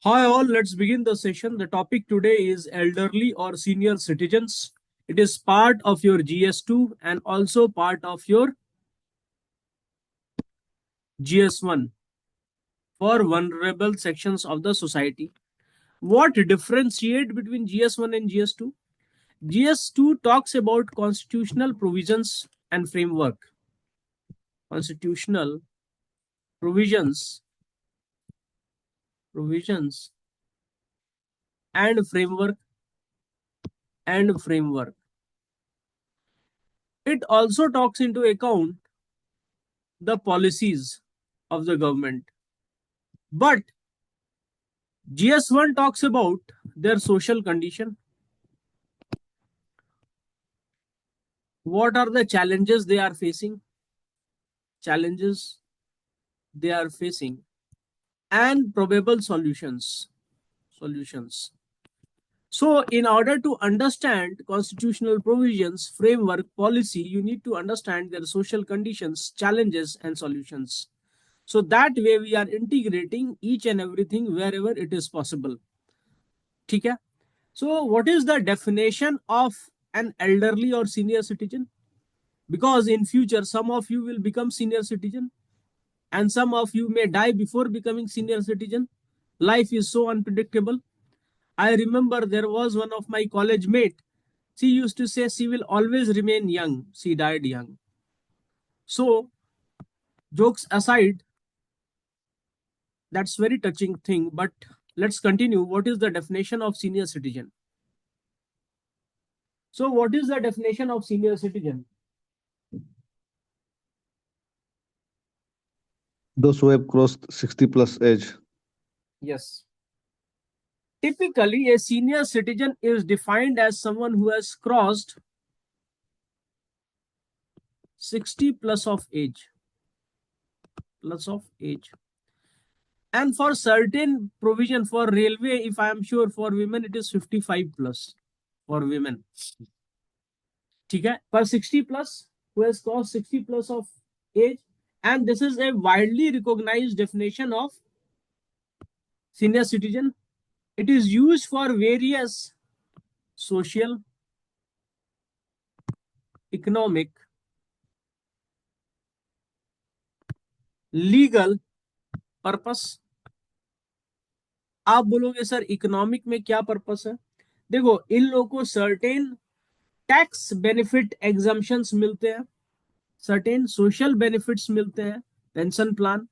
Hi all, let's begin the session. The topic today is elderly or senior citizens. It is part of your GS2 and also part of your GS1 for vulnerable sections of the society. What differentiate between GS1 and GS2? GS2 talks about constitutional provisions and framework. Constitutional provisions, provisions and framework. It also talks into account the policies of the government. But GS1 talks about their social condition. What are the challenges they are facing? Challenges they are facing and probable solutions. Solutions. So, in order to understand constitutional provisions, framework, policy, you need to understand their social conditions, challenges, and solutions. So that way we are integrating each and everything wherever it is possible. ठीक है? So what is the definition of an elderly or senior citizen? Because in future some of you will become senior citizen and some of you may die before becoming senior citizen. Life is so unpredictable. I remember there was one of my college mate. She used to say she will always remain young. She died young. So jokes aside, that's very touching thing. But let's continue. What is the definition of senior citizen? So what is the definition of senior citizen? Those who have crossed 60 plus age. Yes. Typically, a senior citizen is defined as someone who has crossed 60 plus of age. Plus of age. And for certain provision for railway, if I am sure for women, it is 55 plus for women. ठीक है? For 60 plus, who has crossed 60 plus of age. And this is a widely recognized definition of senior citizen. It is used for various social, economic, legal purpose. आप बोलोगे sir economic में क्या purpose है? देखो इन लोगों को सर्टेन टैक्स बेनिफिट एग्जाम्पशंस मिलते हैं, सर्टेन सोशल बेनिफिट्स मिलते हैं, पेंशन प्लान.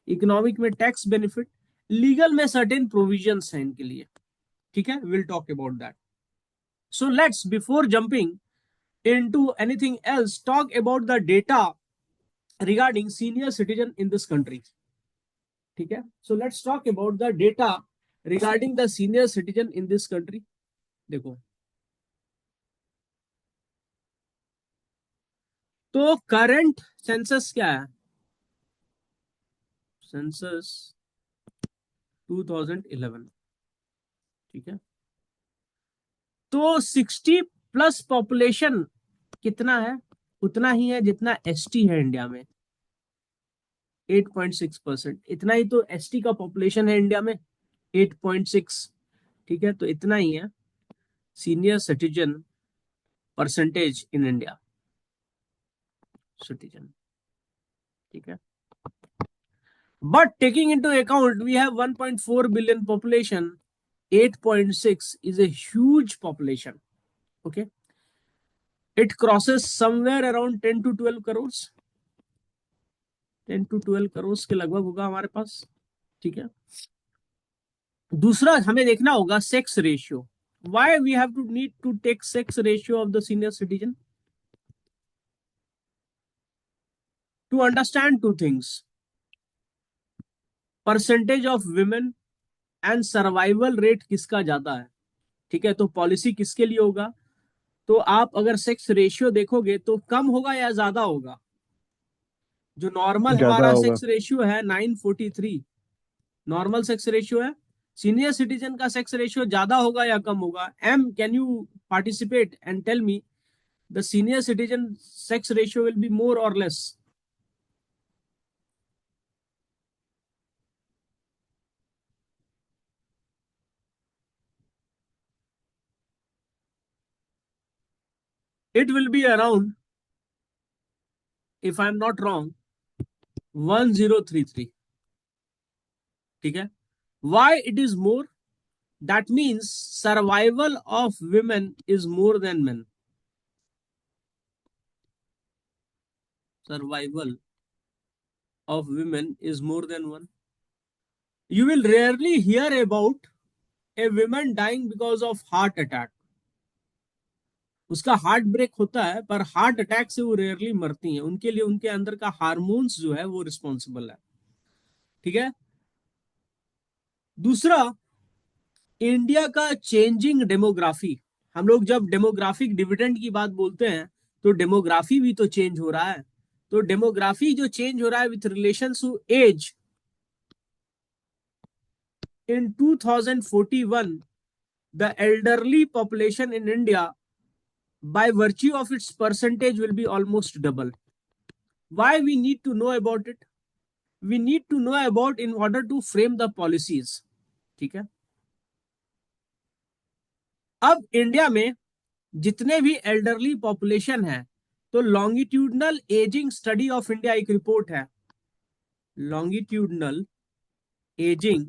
इकोनॉमिक में टैक्स बेनिफिट, लीगल में सर्टेन प्रोविजंस हैं इनके लिए. ठीक है, will talk about that. So let's before jumping into anything else talk about the data regarding senior citizen in this country. ठीक है, so let's talk about the data regarding the senior citizen in this country. देखो तो current census क्या है? Census 2011. ठीक है, तो 60 plus population कितना है? उतना ही है जितना एसटी है इंडिया में, 8.6%. इतना ही तो एसटी का पॉपुलेशन है इंडिया में, 8.6. ठीक है, तो इतना ही है senior citizen percentage in India. Citizen. ठीक है, but taking into account we have 1.4 billion population, 8.6 is a huge population. Okay, it crosses somewhere around 10 to 12 crores. 10 to 12 crores के लगभग होगा हमारे पास. ठीक है, दूसरा हमें देखना होगा sex ratio. why we have to need to take sex ratio of the senior citizen? To understand two things: percentage of women and survival rate किसका ज्यादा है. ठीक है, तो पॉलिसी किसके लिए होगा? तो आप अगर सेक्स रेशियो देखोगे तो कम होगा या ज्यादा होगा? जो नॉर्मल ज्यादा हमारा होगा. सेक्स रेशियो है 943, नॉर्मल सेक्स रेशियो है. सीनियर सिटीजन का सेक्स रेशियो ज्यादा होगा या कम होगा? Um, can you participate and tell me the senior citizen sex ratio will be more or less? It will be around, if I am not wrong, 1033. ठीक है. Why it is more? That means survival of women is more than men. Survival of women is more than one. You will rarely hear about a woman dying because of heart attack. उसका heart break होता है, पर heart attack से वो rarely मरती हैं. उनके लिए उनके अंदर का हार्मोन्स जो है वो रिस्पॉन्सिबल है. ठीक है. दूसरा, इंडिया का चेंजिंग डेमोग्राफी. हम लोग जब डेमोग्राफिक डिविडेंड की बात बोलते हैं तो डेमोग्राफी भी तो चेंज हो रहा है. तो डेमोग्राफी जो चेंज हो रहा है with relation to age, in 2041 the elderly population in India by virtue of its percentage will be almost double. Why we need to know about it? We need to know about in order to frame the policies. ठीक है. अब India में जितने भी elderly population है, तो longitudinal ageing study of India एक report है. Longitudinal ageing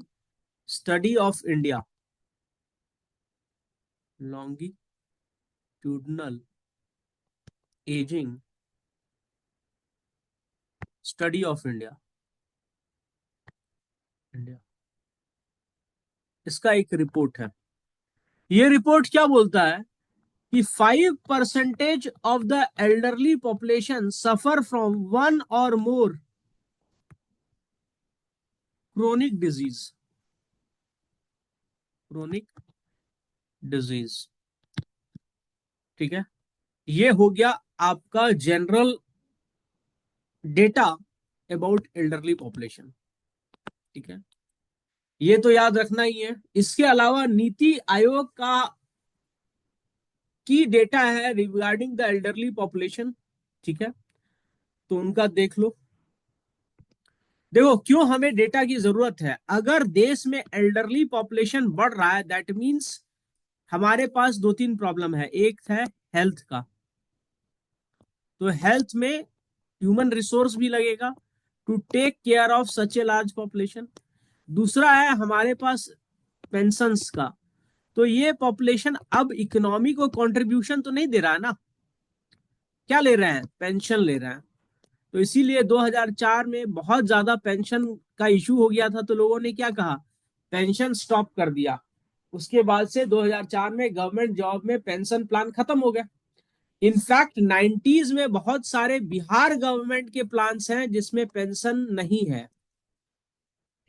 study of India. Longitudinal ageing study of India. India, इसका एक रिपोर्ट है. ये रिपोर्ट क्या बोलता है कि 5% of the elderly population suffer from one और मोर क्रोनिक डिजीज. Chronic disease. ठीक है. ये हो गया आपका general data about elderly population. ठीक है. ये तो याद रखना ही है. इसके अलावा नीति आयोग का की डेटा है रिगार्डिंग द एल्डरली पॉपुलेशन. ठीक है. तो उनका देख लो. देखो क्यों हमें डेटा की जरूरत है. अगर देश में एल्डरली पॉपुलेशन बढ़ रहा है, दैट मीन्स हमारे पास दो तीन प्रॉब्लम है. एक है हेल्थ का, तो हेल्थ में ह्यूमन रिसोर्स भी लगेगा to take care of such a large population. दूसरा है हमारे पास पेंशंस का. तो ये पॉपुलेशन अब इकोनॉमी को कंट्रीब्यूशन तो नहीं दे रहा है ना. क्या ले रहे हैं? पेंशन ले रहे हैं. तो इसीलिए 2004 में बहुत ज्यादा पेंशन का इशू हो गया था, तो लोगों ने क्या कहा, पेंशन स्टॉप कर दिया. उसके बाद से 2004 में गवर्नमेंट जॉब में पेंशन प्लान खत्म हो गया. इनफैक्ट 90s में बहुत सारे बिहार गवर्नमेंट के प्लान्स हैं जिसमें पेंशन नहीं है.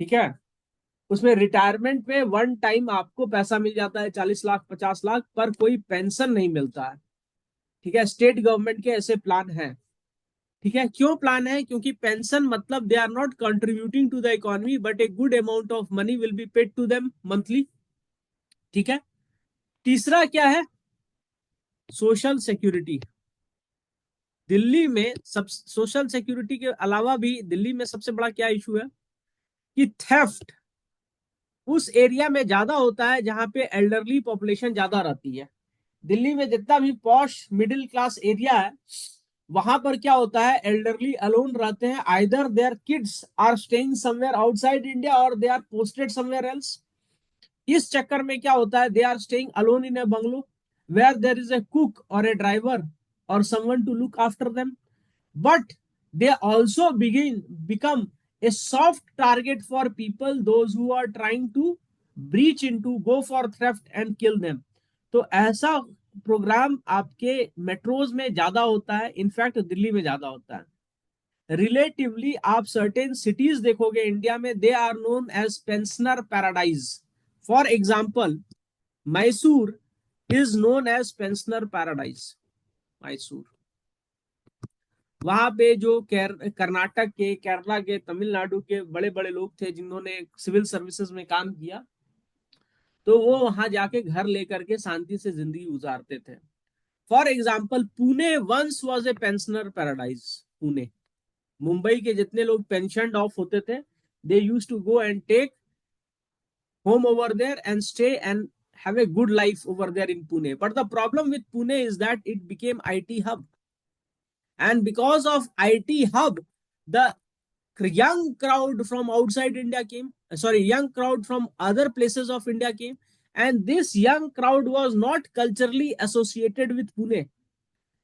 ठीक है. उसमें रिटायरमेंट में वन टाइम आपको पैसा मिल जाता है 40 लाख 50 लाख, पर कोई पेंशन नहीं मिलता है. ठीक है. स्टेट गवर्नमेंट के ऐसे प्लान हैं. ठीक है. क्यों प्लान है? क्योंकि पेंशन मतलब they are not contributing to the economy but a good amount of money will be paid to them monthly. ठीक है. तीसरा क्या है? Social security. दिल्ली में सब सोशल सिक्योरिटी के अलावा भी दिल्ली में सबसे बड़ा क्या इशू है कि थेफ्ट उस एरिया में ज्यादा होता है जहां पे एल्डरली पॉपुलेशन ज्यादा रहती है. दिल्ली में जितना भी पॉश मिडिल क्लास एरिया है, वहां पर क्या होता है, एल्डरली अलोन रहते हैं. Either their kids are staying somewhere outside India और they are posted somewhere else. इस चक्कर में क्या होता है, they are staying alone in a bungalow where there is a cook और ए ड्राइवर और someone to look after them. But they also become a soft target for people those who are trying to breach into, go for theft and kill them. तो ऐसा programme आपके metros में ज्यादा होता है. In fact Delhi में ज्यादा होता है. रिलेटिवली आप सर्टेन सिटीज देखोगे इंडिया में, they are known as pensioner paradise. For example Mysore is known as pensioner paradise. Mysore, वहां पे जो कर्नाटक के, केरला के, तमिलनाडु के बड़े बड़े लोग थे जिन्होंने सिविल सर्विसेज में काम किया, तो वो वहां जाके घर लेकर के शांति से जिंदगी गुजारते थे. For example Pune once was a pensioner paradise. Pune, Mumbai के जितने लोग पेंशन ऑफ होते थे, they use to go and take home over there and stay and have a good life over there in Pune. But the problem with Pune is that it became IT hub. And because of IT hub, the young crowd from outside India came. Young crowd from other places of India came. And this young crowd was not culturally associated with Pune.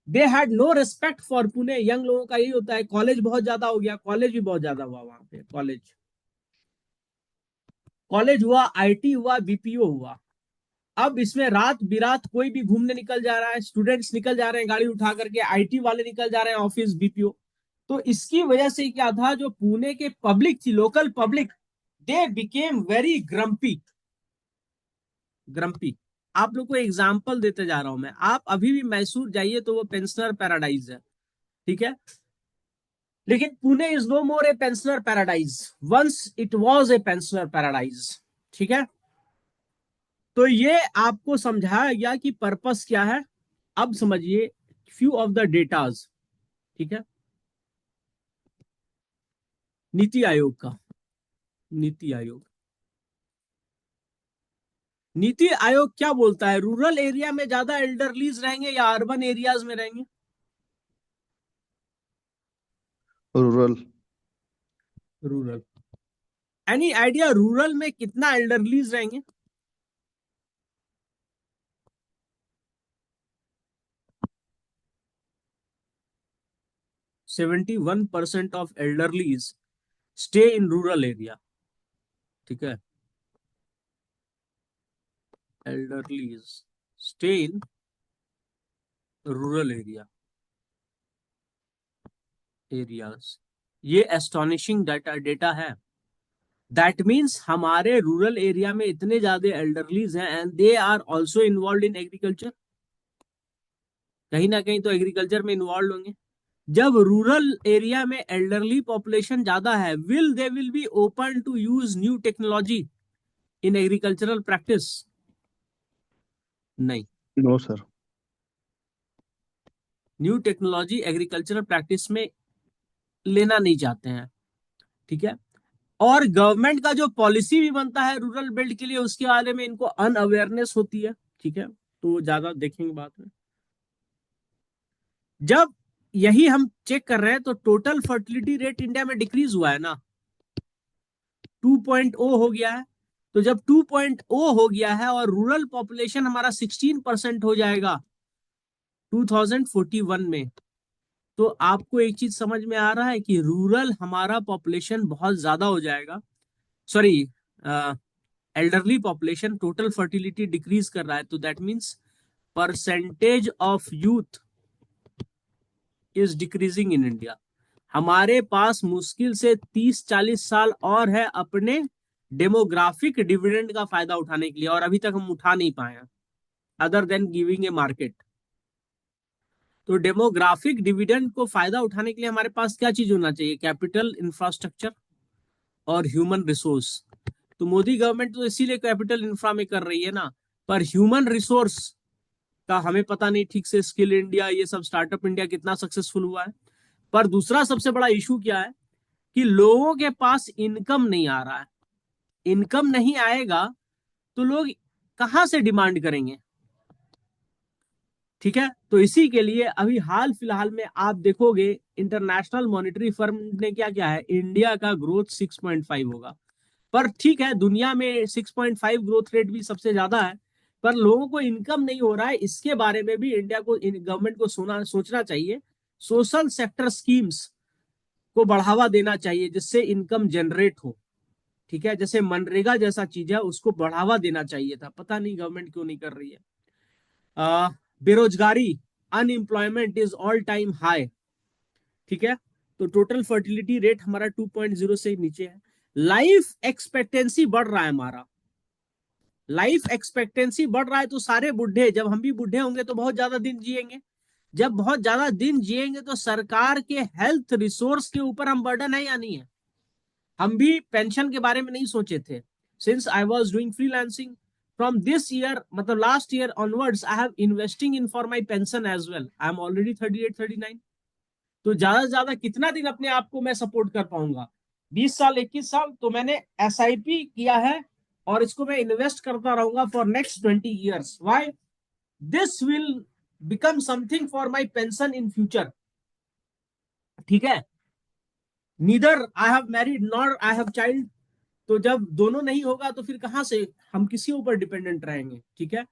They had no respect for Pune. Young लोगों का यही होता है, college बहुत ज्यादा हो गया, college भी बहुत ज्यादा हुआ वहां पे, कॉलेज हुआ, आईटी हुआ, बीपीओ हुआ। अब इसमें रात बिरात कोई भी घूमने निकल जा रहा है, स्टूडेंट्स निकल जा रहे हैं गाड़ी उठा करके, आईटी वाले निकल जा रहे हैं ऑफिस, बीपीओ। तो इसकी वजह से क्या था, जो पुणे के पब्लिक थी, local public, they became very grumpy. Grumpy. आप लोग को एग्जाम्पल देते जा रहा हूं मैं। आप अभी भी मैसूर जाइए तो वो पेंशनर पैराडाइज है, ठीक है, लेकिन Pune is no more a pensioner paradise. Once it was a pensioner paradise, ठीक है। तो ये आपको समझाया गया कि पर्पस क्या है। अब समझिए फ्यू ऑफ द डेटाज, ठीक है। नीति आयोग का, नीति आयोग, नीति आयोग क्या बोलता है, रूरल एरिया में ज्यादा एल्डरलीज रहेंगे या अर्बन एरियाज में रहेंगे? Rural. Rural. Any idea rural में कितना एल्डरलीज रहेंगे? 71% of elderlies stay in rural area, ठीक है। Elderlies stay in rural areas. ये एस्टोनिशिंग डेटा है। दैट मीन्स हमारे रूरल एरिया में इतने ज्यादा एल्डरलीज हैं and they are also involve in agriculture. कहीं ना कहीं तो एग्रीकल्चर में इन्वॉल्व होंगे। जब रूरल एरिया में एल्डरली पॉपुलेशन ज्यादा है, they will be open to use new technology in agricultural practice? नहीं। No, sir. New technology agricultural practice में लेना नहीं चाहते हैं, ठीक है। और गवर्नमेंट का जो पॉलिसी भी बनता है रूरल बेल्ट के लिए, उसके बारे में इनको अनअवेयरनेस होती है, ठीक है। तो ज्यादा देखेंगे बात में। जब यही हम चेक कर रहे हैं तो टोटल फर्टिलिटी रेट इंडिया में डिक्रीज हुआ है ना, 2.0 हो गया है। तो जब 2.0 हो गया है और रूरल पॉपुलेशन हमारा 16% हो जाएगा 2041 में, तो आपको एक चीज समझ में आ रहा है कि रूरल हमारा पॉपुलेशन बहुत ज्यादा हो जाएगा। Sorry, elderly population, total fertility decrease कर रहा है, तो that means percentage of youth is decreasing in India. हमारे पास मुश्किल से 30-40 साल और है अपने डेमोग्राफिक डिविडेंड का फायदा उठाने के लिए, और अभी तक हम उठा नहीं पाए हैं other than giving a market. तो डेमोग्राफिक डिविडेंड को फायदा उठाने के लिए हमारे पास क्या चीज होना चाहिए? कैपिटल, इंफ्रास्ट्रक्चर और ह्यूमन रिसोर्स। तो मोदी गवर्नमेंट तो इसीलिए कैपिटल इंफ्रा में कर रही है ना, पर ह्यूमन रिसोर्स का हमें पता नहीं ठीक से। स्किल इंडिया, ये सब स्टार्टअप इंडिया कितना सक्सेसफुल हुआ है। पर दूसरा सबसे बड़ा इशू क्या है कि लोगों के पास इनकम नहीं आ रहा है। इनकम नहीं आएगा तो लोग कहां से डिमांड करेंगे, ठीक है। तो इसी के लिए अभी हाल फिलहाल में आप देखोगे इंटरनेशनल मॉनेटरी फर्म ने क्या किया है, इंडिया का ग्रोथ 6.5 होगा। पर ठीक है, दुनिया में 6.5 ग्रोथ रेट भी सबसे ज्यादा है, पर लोगों को इनकम नहीं हो रहा है। इसके बारे में भी इंडिया को, गवर्नमेंट को सोचना चाहिए। सोशल सेक्टर स्कीम्स को बढ़ावा देना चाहिए जिससे इनकम जनरेट हो, ठीक है। जैसे मनरेगा जैसा चीज है, उसको बढ़ावा देना चाहिए था, पता नहीं गवर्नमेंट क्यों नहीं कर रही है। बेरोजगारी, unemployment is all time high, ठीक है। तो टोटल फर्टिलिटी रेट हमारा 2.0 से नीचे है। लाइफ एक्सपेक्टेंसी बढ़ रहा है हमारा, लाइफ एक्सपेक्टेंसी बढ़ रहा है। तो सारे बुढ़े, जब हम भी बुढ़े होंगे तो बहुत ज्यादा दिन जिएंगे। जब बहुत ज्यादा दिन जिएंगे तो सरकार के हेल्थ रिसोर्स के ऊपर हम बर्डन है या नहीं है? हम भी पेंशन के बारे में नहीं सोचे थे। Since I was doing freelancing from this year, मतलब last year onwards, I have investing in for my pension as well. I am already 38-39। तो ज्यादा से ज्यादा कितना दिन अपने आप को मैं सपोर्ट कर पाऊंगा? 20 साल, 21 साल। तो मैंने SIP किया है और इसको मैं इन्वेस्ट करता रहूंगा for next 20 years. Why? This will become something for my pension in future. ठीक है. Neither I have married nor I have child. तो जब दोनों नहीं होगा तो फिर कहां से हम किसी ऊपर डिपेंडेंट रहेंगे. ठीक है.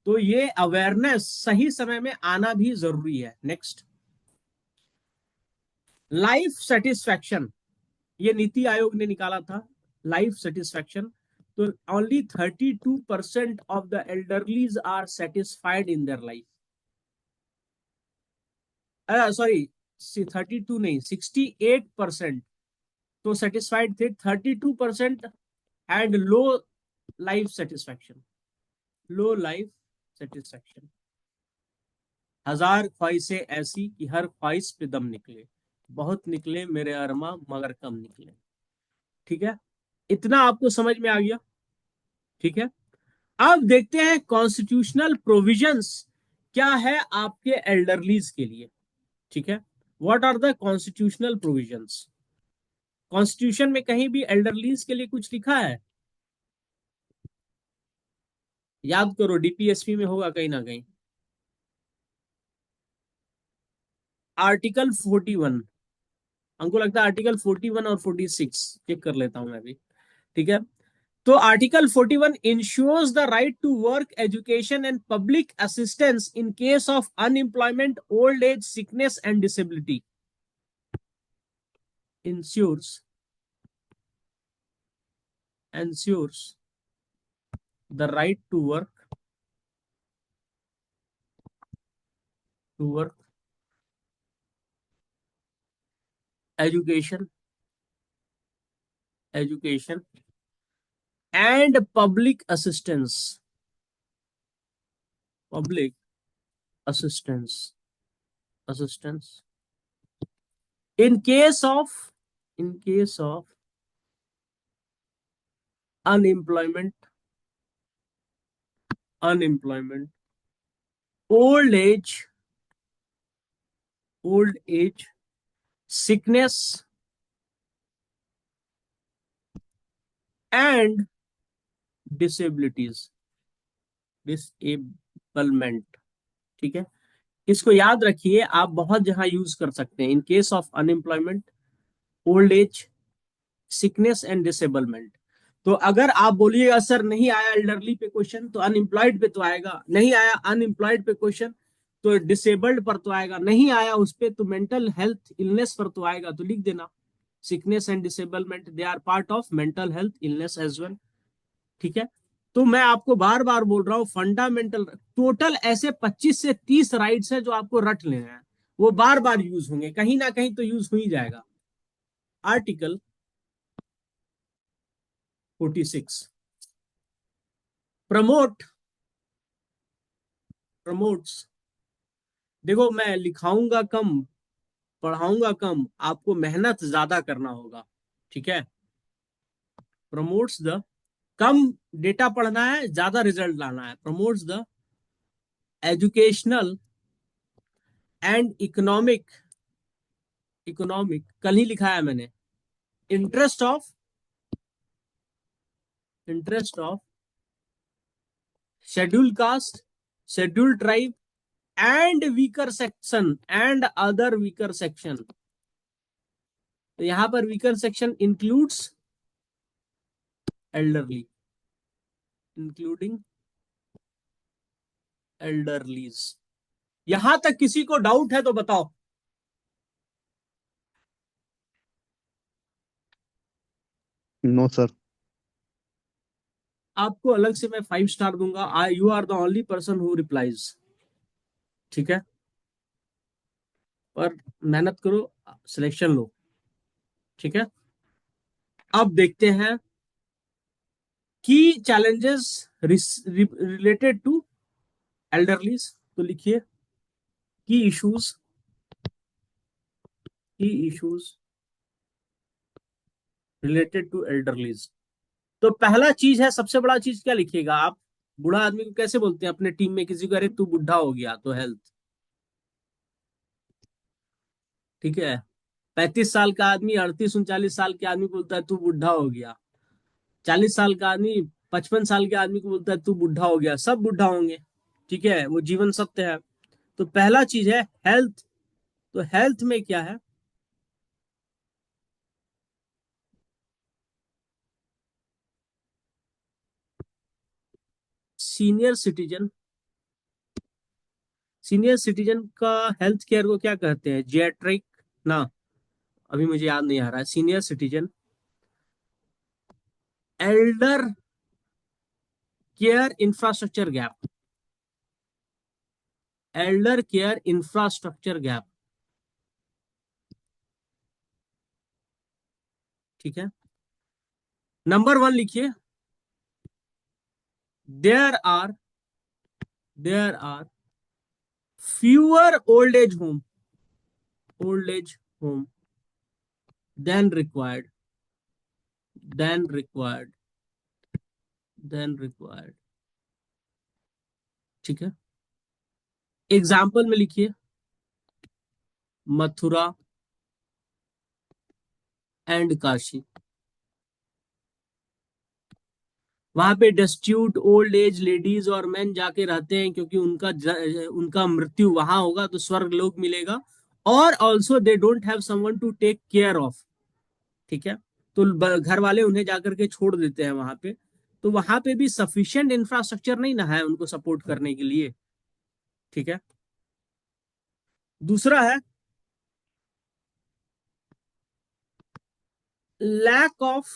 तो ये अवेयरनेस सही समय में आना भी जरूरी है. Next, life satisfaction. ये नीति आयोग ने निकाला था. Life satisfaction. तो only 32% of the elderlies are satisfied in their life. Sorry, 32 नहीं, 68% तो सेटिस्फाइड थे. 32% and low life satisfaction. Low life satisfaction. हजार ख्वाहिशें ऐसी कि हर ख्वाहिश पे दम निकले. बहुत निकले मेरे अरमा मगर कम निकले. ठीक है. इतना आपको समझ में आ गया. ठीक है. अब देखते हैं कॉन्स्टिट्यूशनल प्रोविजंस क्या है आपके एल्डरलीज के लिए. ठीक है. What are the constitutional provisions. Constitution में कहीं भी एल्डरलीज के लिए कुछ लिखा है? याद करो, डीपीएसपी में होगा कहीं ना कहीं. आर्टिकल 41. हमको लगता है आर्टिकल 41 और 46. चेक कर लेता हूं मैं भी. ठीक है. तो article 41 ensures the right to work, education and public assistance in case of unemployment, old age, sickness and disability. ensures the right to work, education and public assistance in case of unemployment, old age, sickness and disablement. ठीक है. इसको याद रखिए, आप बहुत जहां use कर सकते हैं. इन case of unemployment, old age, sickness and disablement. तो अगर आप बोलिएगा सर नहीं आया एल्डरली पे क्वेश्चन, तो अनएम्प्लॉयड पे तो आएगा. नहीं आया अनएम्प्लॉयड पे क्वेश्चन, तो डिसेबल्ड पर तो आएगा. नहीं आया उस पे तो मेंटल हेल्थ इलनेस पर तो आएगा. तो लिख देना, sickness and disablement they are part of mental health illness as well. ठीक है. तो मैं आपको बार बार बोल रहा हूं, फंडामेंटल टोटल ऐसे 25 से 30 राइट्स है जो आपको रट लेना है. वो बार बार यूज होंगे, कहीं ना कहीं तो यूज हो ही जाएगा. Article 46 promotes. देखो, मैं लिखाऊंगा कम, पढ़ाऊंगा कम, आपको मेहनत ज्यादा करना होगा. ठीक है. प्रमोट्स द, कम डेटा पढ़ना है, ज्यादा रिजल्ट लाना है. Promotes the educational and economic, कल ही लिखा है मैंने, interest of schedule caste, schedule tribe and weaker section and other weaker section. तो यहां पर weaker section includes elderly, including elderlies. यहां तक किसी को डाउट है तो बताओ. No sir. आपको अलग से मैं 5 स्टार दूंगा. You are the only person who replies. ठीक है. पर मेहनत करो, सिलेक्शन लो. ठीक है. अब देखते हैं की चैलेंजेस रिलेटेड टू एल्डरलीज. तो लिखिए की इश्यूज रिलेटेड टू एल्डरलीज. तो पहला चीज है, सबसे बड़ा चीज क्या लिखिएगा आप? बूढ़ा आदमी को कैसे बोलते हैं अपने टीम में किसी को? अरे तू बुढ़ा हो गया, तो हेल्थ. ठीक है. 35 साल का आदमी 38 39 साल के आदमी बोलता है तू बुढ़ा हो गया. 40 साल का आदमी 55 साल के आदमी को बोलता है तू बुढ़ा हो गया, सब बुढ़ा होंगे, ठीक है, वो जीवन सत्य है। तो पहला चीज है हेल्थ। तो हेल्थ में क्या है? सीनियर सिटीजन, सीनियर सिटीजन का हेल्थ केयर को क्या कहते हैं? जियाट्रिक ना, अभी मुझे याद नहीं आ रहा है। Senior citizen, elder care infrastructure gap, elder care infrastructure gap, ठीक है। नंबर 1 लिखिए, there are there are fewer old age home than required than required than required, ठीक है। एग्जाम्पल में लिखिए, मथुरा एंड काशी। वहां पे डेस्टिट्यूट ओल्ड एज लेडीज और मेन जाके रहते हैं, क्योंकि उनका मृत्यु वहां होगा तो स्वर्ग लोक मिलेगा। और also they don't have someone to take care of, ठीक है। तो घर वाले उन्हें जाकर के छोड़ देते हैं वहां पे। तो वहां पे भी सफिशिएंट इंफ्रास्ट्रक्चर नहीं ना है उनको सपोर्ट करने के लिए, ठीक है। दूसरा है lack of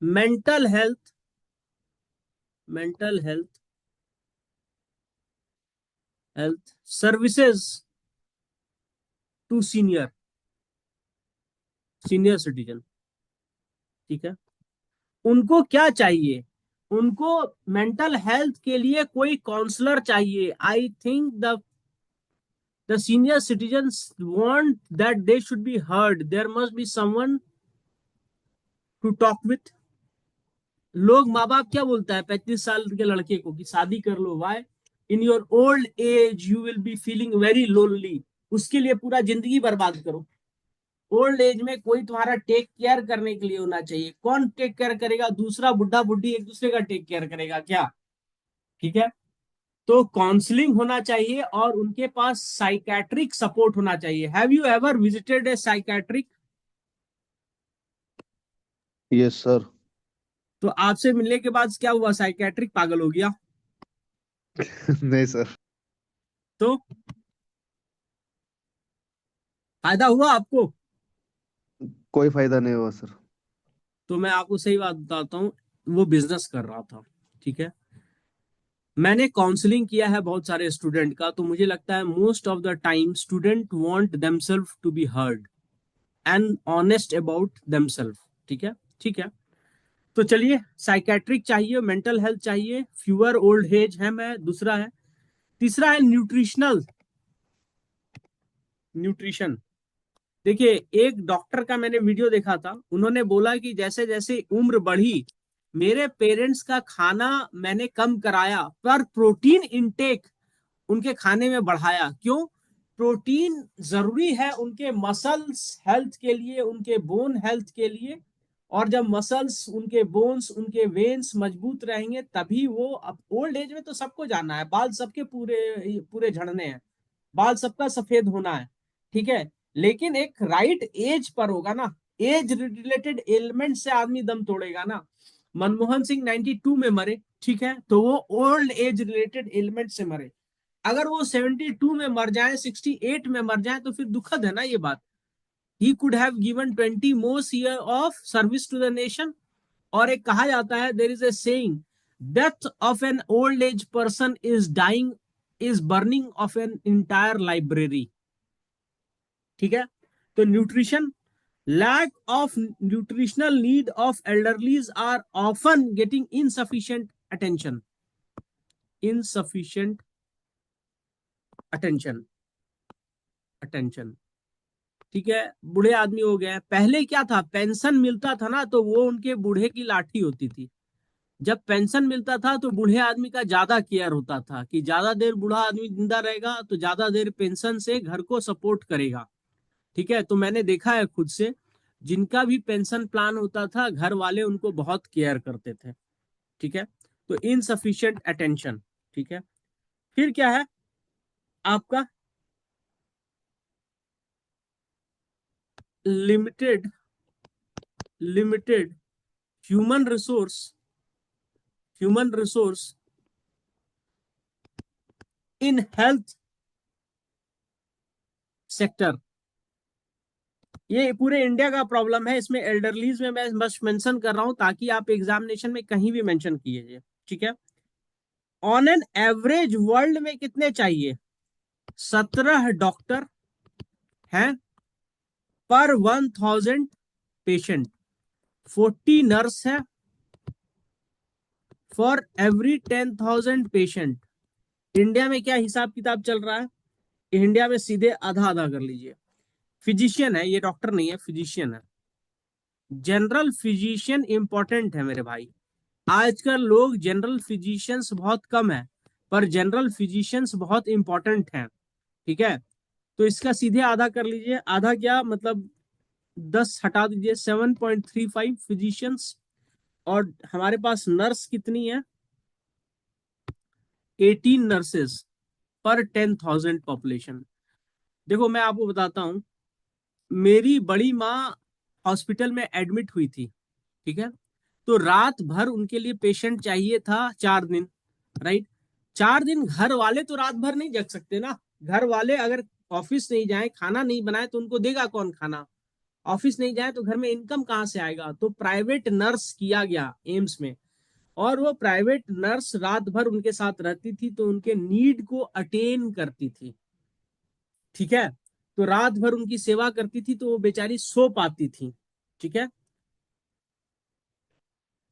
mental health, mental health health services to senior citizen, ठीक है। उनको क्या चाहिए? उनको मेंटल हेल्थ के लिए कोई काउंसलर चाहिए। I think the senior citizens want that they should be heard, there must be someone to talk with. लोग माँ बाप क्या बोलता है 35 साल के लड़के को कि शादी कर लो, why? In your old age you will be feeling very lonely. उसके लिए पूरा जिंदगी बर्बाद करो। ओल्ड एज में कोई तुम्हारा टेक केयर करने के लिए होना चाहिए। कौन टेक केयर करेगा? दूसरा बुढ़ा बुढ़ी एक दूसरे का टेक केयर करेगा क्या? ठीक है। तो काउंसलिंग होना चाहिए और उनके पास साइकेट्रिक सपोर्ट होना चाहिए। Have you ever visited a psychiatric? Yes sir. तो आपसे मिलने के बाद क्या हुआ? साइकेट्रिक पागल हो गया? नहीं सर, तो फायदा हुआ आपको? कोई फायदा नहीं हुआ सर। तो मैं आपको सही बात बताता हूँ, वो बिजनेस कर रहा था, ठीक है। मैंने काउंसलिंग किया है बहुत सारे स्टूडेंट का, तो मुझे लगता है most of the time student want themselves to be heard and honest about themselves, ठीक है, ठीक है। तो चलिए, साइकेट्रिक चाहिए, मेंटल हेल्थ चाहिए, फ्यूअर ओल्ड एज है, मैं दूसरा है। तीसरा है न्यूट्रिशनल, न्यूट्रिशन। देखिए, एक डॉक्टर का मैंने वीडियो देखा था, उन्होंने बोला कि जैसे जैसे उम्र बढ़ी, मेरे पेरेंट्स का खाना मैंने कम कराया पर प्रोटीन इनटेक उनके खाने में बढ़ाया। क्यों? प्रोटीन जरूरी है उनके मसल्स हेल्थ के लिए, उनके बोन हेल्थ के लिए। और जब मसल्स, उनके बोन्स, उनके वेन्स मजबूत रहेंगे तभी वो, अब ओल्ड एज में तो सबको जाना है, बाल सबके पूरे पूरे झड़ने हैं, बाल सबका सफेद होना है, ठीक है। लेकिन एक राइट एज पर होगा ना, एज रिलेटेड एलिमेंट से आदमी दम तोड़ेगा ना। मनमोहन सिंह 92 में मरे, ठीक है, तो वो ओल्ड एज रिलेटेड एलिमेंट से मरे। अगर वो 72 में मर जाए, 68 में मर जाए, तो फिर दुखद है ना ये बात। He could have given 20 more year of service to the nation. और एक कहा जाता है, there is a saying, death of an old age person is dying is burning of an entire library, ठीक है। तो nutrition, lack of nutritional need of elderlies are often getting insufficient attention attention, ठीक है। बूढ़े आदमी हो गए, पहले क्या था, पेंशन मिलता था ना, तो वो उनके बूढ़े की लाठी होती थी। जब पेंशन मिलता था तो बूढ़े आदमी का ज्यादा केयर होता था कि ज्यादा देर बूढ़ा आदमी जिंदा रहेगा तो ज्यादा देर पेंशन से घर को सपोर्ट करेगा, ठीक है। तो मैंने देखा है खुद से, जिनका भी पेंशन प्लान होता था घर वाले उनको बहुत केयर करते थे। ठीक है, तो इनसफिशिएंट अटेंशन। ठीक है, फिर क्या है आपका limited limited human resource human resource in health sector. ये पूरे इंडिया का प्रॉब्लम है, इसमें एल्डरलीज में मैं बस मेंशन कर रहा हूं ताकि आप एग्जामिनेशन में कहीं भी मेंशन कीजिए। ठीक है, ऑन एन एवरेज वर्ल्ड में कितने चाहिए? 17 डॉक्टर हैं पर 1000 पेशेंट, 40 नर्स है फॉर एवरी 10,000 पेशेंट। इंडिया में क्या हिसाब किताब चल रहा है? इंडिया में सीधे आधा आधा कर लीजिए। फिजिशियन है, ये डॉक्टर नहीं है, फिजिशियन है। जनरल फिजिशियन इंपॉर्टेंट है मेरे भाई। आजकल लोग जनरल फिजिशियंस बहुत कम है, पर जनरल फिजिशियंस बहुत इंपॉर्टेंट हैं। ठीक है, तो इसका सीधे आधा कर लीजिए। आधा क्या मतलब, 10 हटा दीजिए, 7.35 फिजिशियंस। और हमारे पास नर्स कितनी है? 18 नर्सेस पर 10,000 पॉपुलेशन। देखो मैं आपको बताता हूँ, मेरी बड़ी माँ हॉस्पिटल में एडमिट हुई थी। ठीक है, तो रात भर उनके लिए पेशेंट चाहिए था 4 दिन। राइट, 4 दिन घर वाले तो रात भर नहीं जग सकते ना। घर वाले अगर ऑफिस नहीं जाए, खाना नहीं बनाए, तो उनको देगा कौन खाना? ऑफिस नहीं जाए तो घर में इनकम कहाँ से आएगा? तो प्राइवेट नर्स किया गया एम्स में, और वो प्राइवेट नर्स रात भर उनके साथ रहती थी, तो उनके नीड को अटेन करती थी। ठीक है, तो रात भर उनकी सेवा करती थी, तो वो बेचारी सो पाती थी। ठीक है,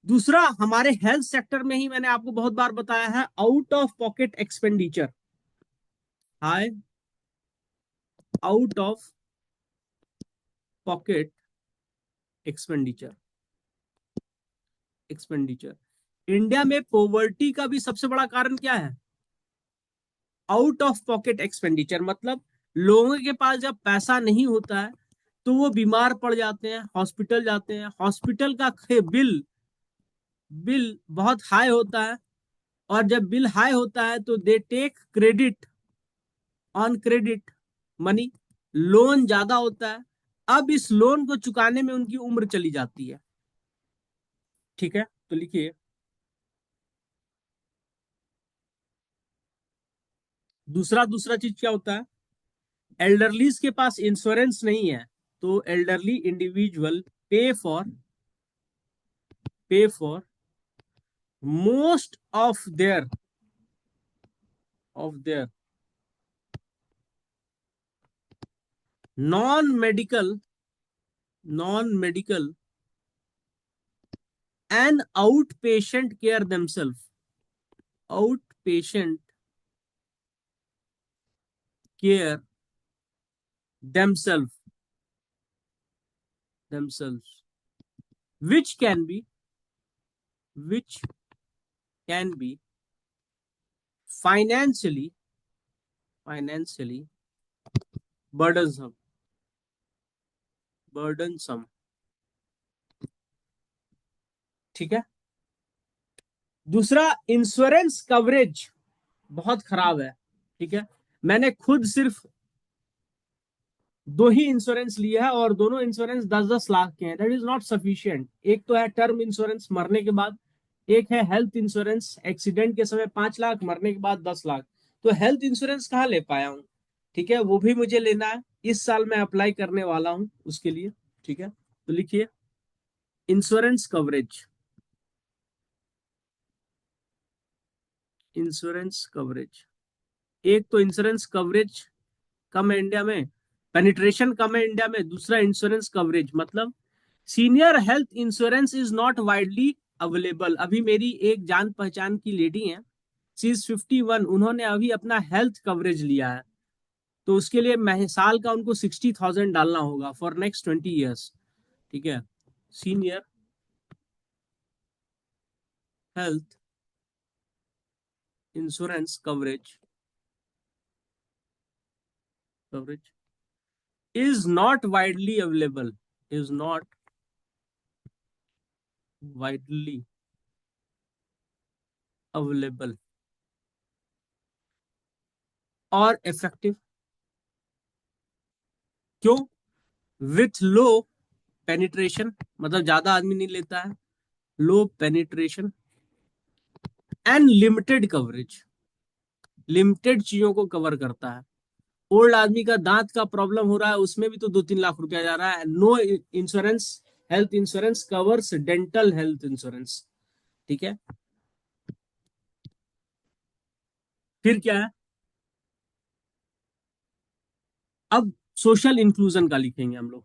दूसरा हमारे हेल्थ सेक्टर में ही मैंने आपको बहुत बार बताया है, out of pocket expenditure. High out of pocket expenditure expenditure India में पॉवर्टी का भी सबसे बड़ा कारण क्या है? Out of pocket expenditure. मतलब लोगों के पास जब पैसा नहीं होता है तो वो बीमार पड़ जाते हैं, हॉस्पिटल जाते हैं, हॉस्पिटल का बिल बिल बहुत हाई होता है, और जब बिल हाई होता है तो they take credit on credit money, loan ज्यादा होता है। अब इस लोन को चुकाने में उनकी उम्र चली जाती है। ठीक है, तो लिखिए, दूसरा दूसरा चीज क्या होता है? एल्डरलीज के पास इंश्योरेंस नहीं है, तो एल्डरली इंडिविजुअल पे फॉर पे for most of their non medical non medical and out patient care out patient care themselves themselves which can be which can be financially burdensome burdensome। ठीक है, दूसरा insurance coverage बहुत खराब है। ठीक है, मैंने खुद सिर्फ 2 ही इंश्योरेंस लिया है, और दोनों इंश्योरेंस 10-10 लाख के हैं। That is not sufficient. एक तो है टर्म इंश्योरेंस मरने के बाद, एक है हेल्थ इंश्योरेंस एक्सीडेंट के समय 5 लाख, मरने के बाद 10 लाख। तो हेल्थ इंश्योरेंस कहाँ ले पाया हूँ? ठीक है, वो भी मुझे लेना है, इस साल मैं अप्लाई करने वाला हूँ उसके लिए। ठीक है, तो लिखिए, इंश्योरेंस कवरेज इंश्योरेंस कवरेज एक तो इंश्योरेंस कवरेज कम है इंडिया में, पेनिट्रेशन कम है इंडिया में। दूसरा इंश्योरेंस कवरेज मतलब senior health insurance is not widely available. अभी मेरी एक जान पहचान की लेडी है, सी इज 51, उन्होंने अभी अपना हेल्थ कवरेज लिया है, तो उसके लिए साल का उनको 60,000 डालना होगा फॉर नेक्स्ट 20 ईयर्स। ठीक है, senior health insurance coverage is not widely available is not widely available or effective. क्यों? With low penetration, मतलब ज्यादा आदमी नहीं लेता है, लो penetration and limited coverage, limited चीजों को कवर करता है। ओल्ड आदमी का दांत का प्रॉब्लम हो रहा है, उसमें भी तो 2-3 लाख रुपया जा रहा है। No insurance, health insurance covers dental health insurance. ठीक है, फिर क्या है? अब सोशल इंक्लूजन का लिखेंगे हम लोग।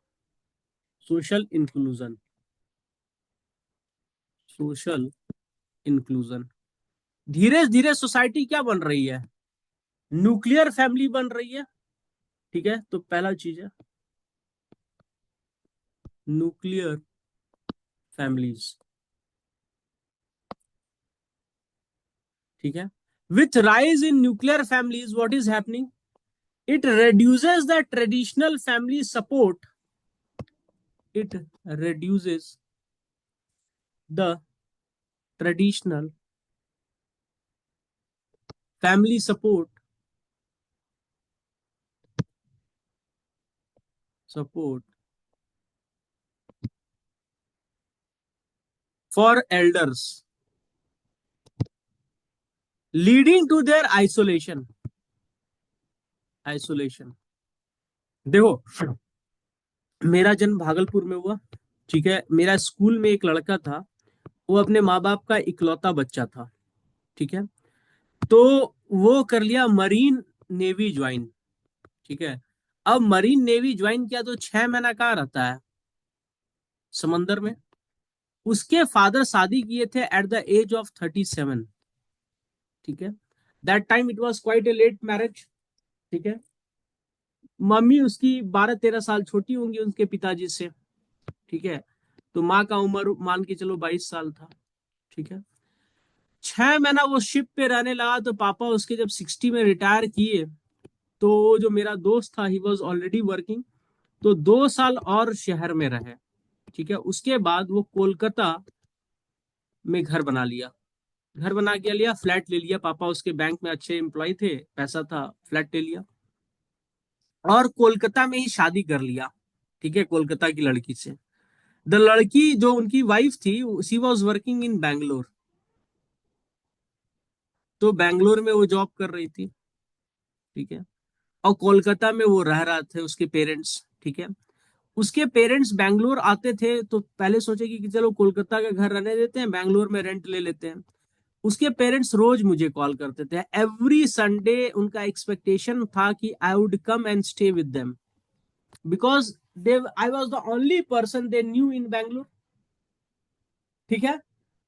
Social inclusion, social inclusion. धीरे धीरे सोसाइटी क्या बन रही है? न्यूक्लियर फैमिली बन रही है। ठीक है, तो पहला चीज है न्यूक्लियर फैमिलीज। ठीक है, with rise in nuclear families what is happening? It reduces the traditional family support, it reduces the traditional family support for elders, leading to their isolation। देखो, मेरा जन्म भागलपुर में हुआ। ठीक है, मेरा स्कूल में एक लड़का था, वो अपने माँ बाप का इकलौता बच्चा था। ठीक है, तो वो कर लिया मरीन नेवी ज्वाइन। ठीक है, अब मरीन नेवी ज्वाइन किया तो 6 महीना कहाँ रहता है? समंदर में। उसके फादर शादी किए थे एट द एज ऑफ 37। ठीक है, that time it was quite a late marriage. ठीक है, मम्मी उसकी 12-13 साल छोटी होंगी उनके पिताजी से। ठीक है, तो माँ का उम्र मान के चलो 22 साल था। ठीक है, 6 महीना वो शिप पे रहने लगा, तो पापा उसके जब 60 में रिटायर किए, तो जो मेरा दोस्त था ही वॉज ऑलरेडी वर्किंग, तो 2 साल और शहर में रहे। ठीक है, उसके बाद वो कोलकाता में घर बना लिया। घर बना के लिया, फ्लैट ले लिया। पापा उसके बैंक में अच्छे एम्प्लॉय थे, पैसा था, फ्लैट ले लिया और कोलकाता में ही शादी कर लिया। ठीक है, कोलकाता की लड़की से। द लड़की जो उनकी वाइफ थी, she was working in Bangalore, तो बैंगलोर में वो जॉब कर रही थी। ठीक है, और कोलकाता में वो रह रहा थे उसके पेरेंट्स। ठीक है, उसके पेरेंट्स बैंगलोर आते थे, तो पहले सोचे कि चलो कोलकाता का घर रहने देते हैं, बैंगलोर में रेंट ले लेते हैं। उसके पेरेंट्स रोज मुझे कॉल करते थे, एवरी संडे उनका एक्सपेक्टेशन था कि I would come and stay with them, because they I was the only person they knew in Bangalore. ठीक है,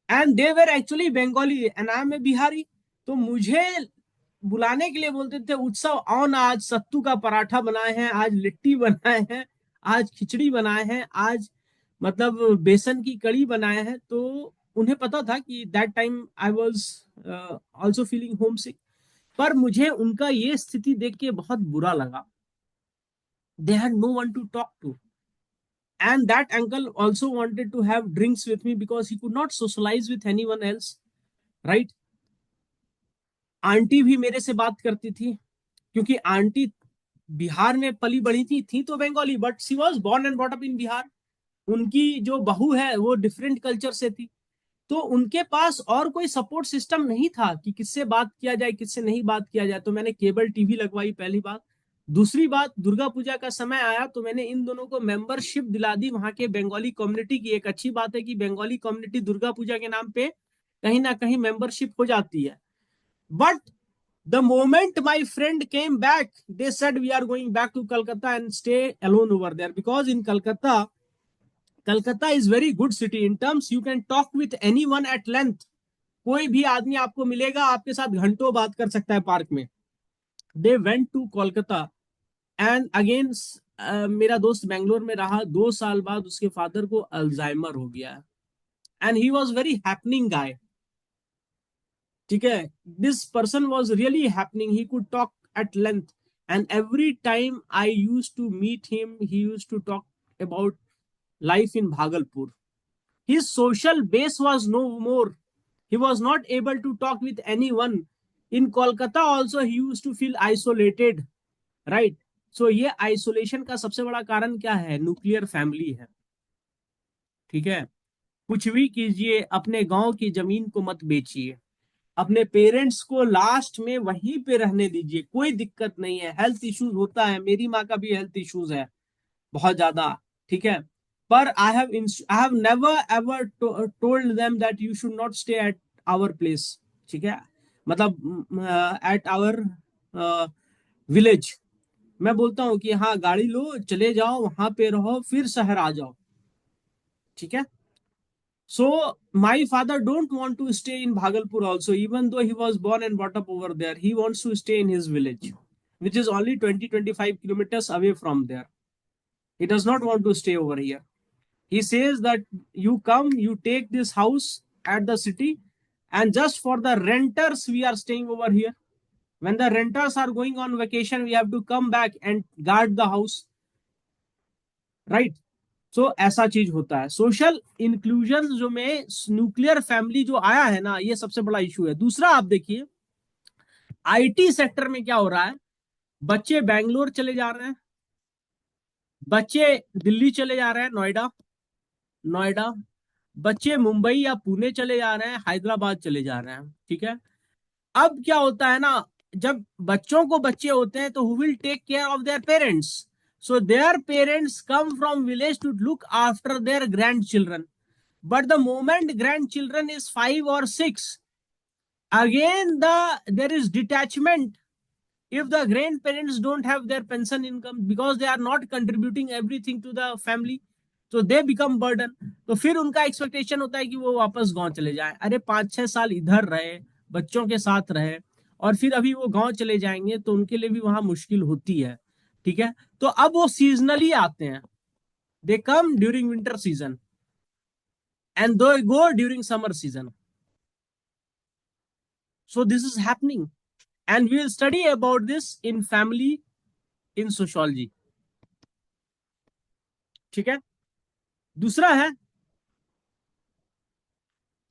and they were actually Bengali and I am a Bihari. तो मुझे बुलाने के लिए बोलते थे, उत्सव आओ ना, आज सत्तू का पराठा बनाए हैं, आज लिट्टी बनाए हैं, आज खिचड़ी बनाए हैं, आज मतलब बेसन की कड़ी बनाए हैं। तो उन्हें पता था कि that time I was also feeling homesick. पर मुझे उनका ये स्थिति देख के बहुत बुरा लगा। They had no one to talk to, and that uncle also wanted to have drinks with me because he could not socialize with anyone else, right? Aunty भी मेरे से बात करती थी, क्योंकि आंटी बिहार में पली बड़ी थी तो Bengali, but she was born and brought up in Bihar. उनकी जो बहू है वो डिफरेंट कल्चर से थी, तो उनके पास और कोई सपोर्ट सिस्टम नहीं था कि किससे बात किया जाए, किससे नहीं बात किया जाए। तो मैंने केबल टीवी लगवाई, पहली बात। दूसरी बात, दुर्गा पूजा का समय आया तो मैंने इन दोनों को मेंबरशिप दिला दी वहां के बंगाली कम्युनिटी की। एक अच्छी बात है कि बंगाली कम्युनिटी दुर्गा पूजा के नाम पे कहीं ना कहीं मेंबरशिप हो जाती है। But the moment my friend came back, they said we are going back to Calcutta and stay alone over there, because in Calcutta, Calcutta is very good city in terms you can talk with any one at length. कोई भी आदमी आपको मिलेगा, आपके साथ घंटों बात कर सकता है पार्क में। They went to Kolkata and again, मेरा दोस्त बेंगलोर में रहा। 2 साल बाद उसके फादर को अल्जाइमर हो गया, and he was very happening guy. ठीक है, this person was really happening, he could talk at length, and every time I used to meet him he used to talk about life in Bhagalpur. His social base was no more. He was not able to talk with anyone. In Kolkata also he used to feel isolated, right? So ये isolation का सबसे बड़ा कारण क्या है? Nuclear family है, ठीक है? कुछ भी कीजिए, अपने गांव की जमीन को मत बेचिए, अपने पेरेंट्स को लास्ट में वहीं पे रहने दीजिए, कोई दिक्कत नहीं है। हेल्थ इश्यूज होता है, मेरी माँ का भी हेल्थ इश्यूज है बहुत ज्यादा, ठीक है? पर I have never ever told them that you should not stay at our place, ठीक है? मतलब एट आवर विलेज। मैं बोलता हूँ कि हाँ गाड़ी लो, चले जाओ, वहां पे रहो, फिर शहर आ जाओ, ठीक है? So my father don't want to stay in Bhagalpur also, even though he was born and brought up over there. He wants to stay in his village, which is only 20-25 kilometers away from there. He does not want to stay over here. He says that you come, you take this house at the city, and just for the renters, we are staying over here. When the renters are going on vacation, we have to come back and guard the house, right? सो ऐसा चीज होता है। Social inclusion जो में nuclear family जो आया है ना, ये सबसे बड़ा इशू है। दूसरा आप देखिए, आईटी सेक्टर में क्या हो रहा है, बच्चे बैंगलोर चले जा रहे हैं, बच्चे दिल्ली चले जा रहे हैं, नोएडा नोएडा बच्चे मुंबई या पुणे चले जा रहे हैं, हैदराबाद चले जा रहे हैं, ठीक है? अब क्या होता है ना, जब बच्चों को बच्चे होते हैं तो who will take care of their parents? So their parents come from village to look after their grandchildren. But the moment grandchildren is 5 or 6, again there is detachment. If the grandparents don't have their pension income because they are not contributing everything to the family, so they become burden. तो फिर उनका expectation होता है कि वो वापस गांव चले जाए। अरे 5-6 साल इधर रहे, बच्चों के साथ रहे, और फिर अभी वो गांव चले जाएंगे तो उनके लिए भी वहां मुश्किल होती है, ठीक है? तो अब वो सीजनली आते हैं, they come during winter season and they go during summer season. So this is happening, and we will study about this in family in sociology, ठीक है? दूसरा है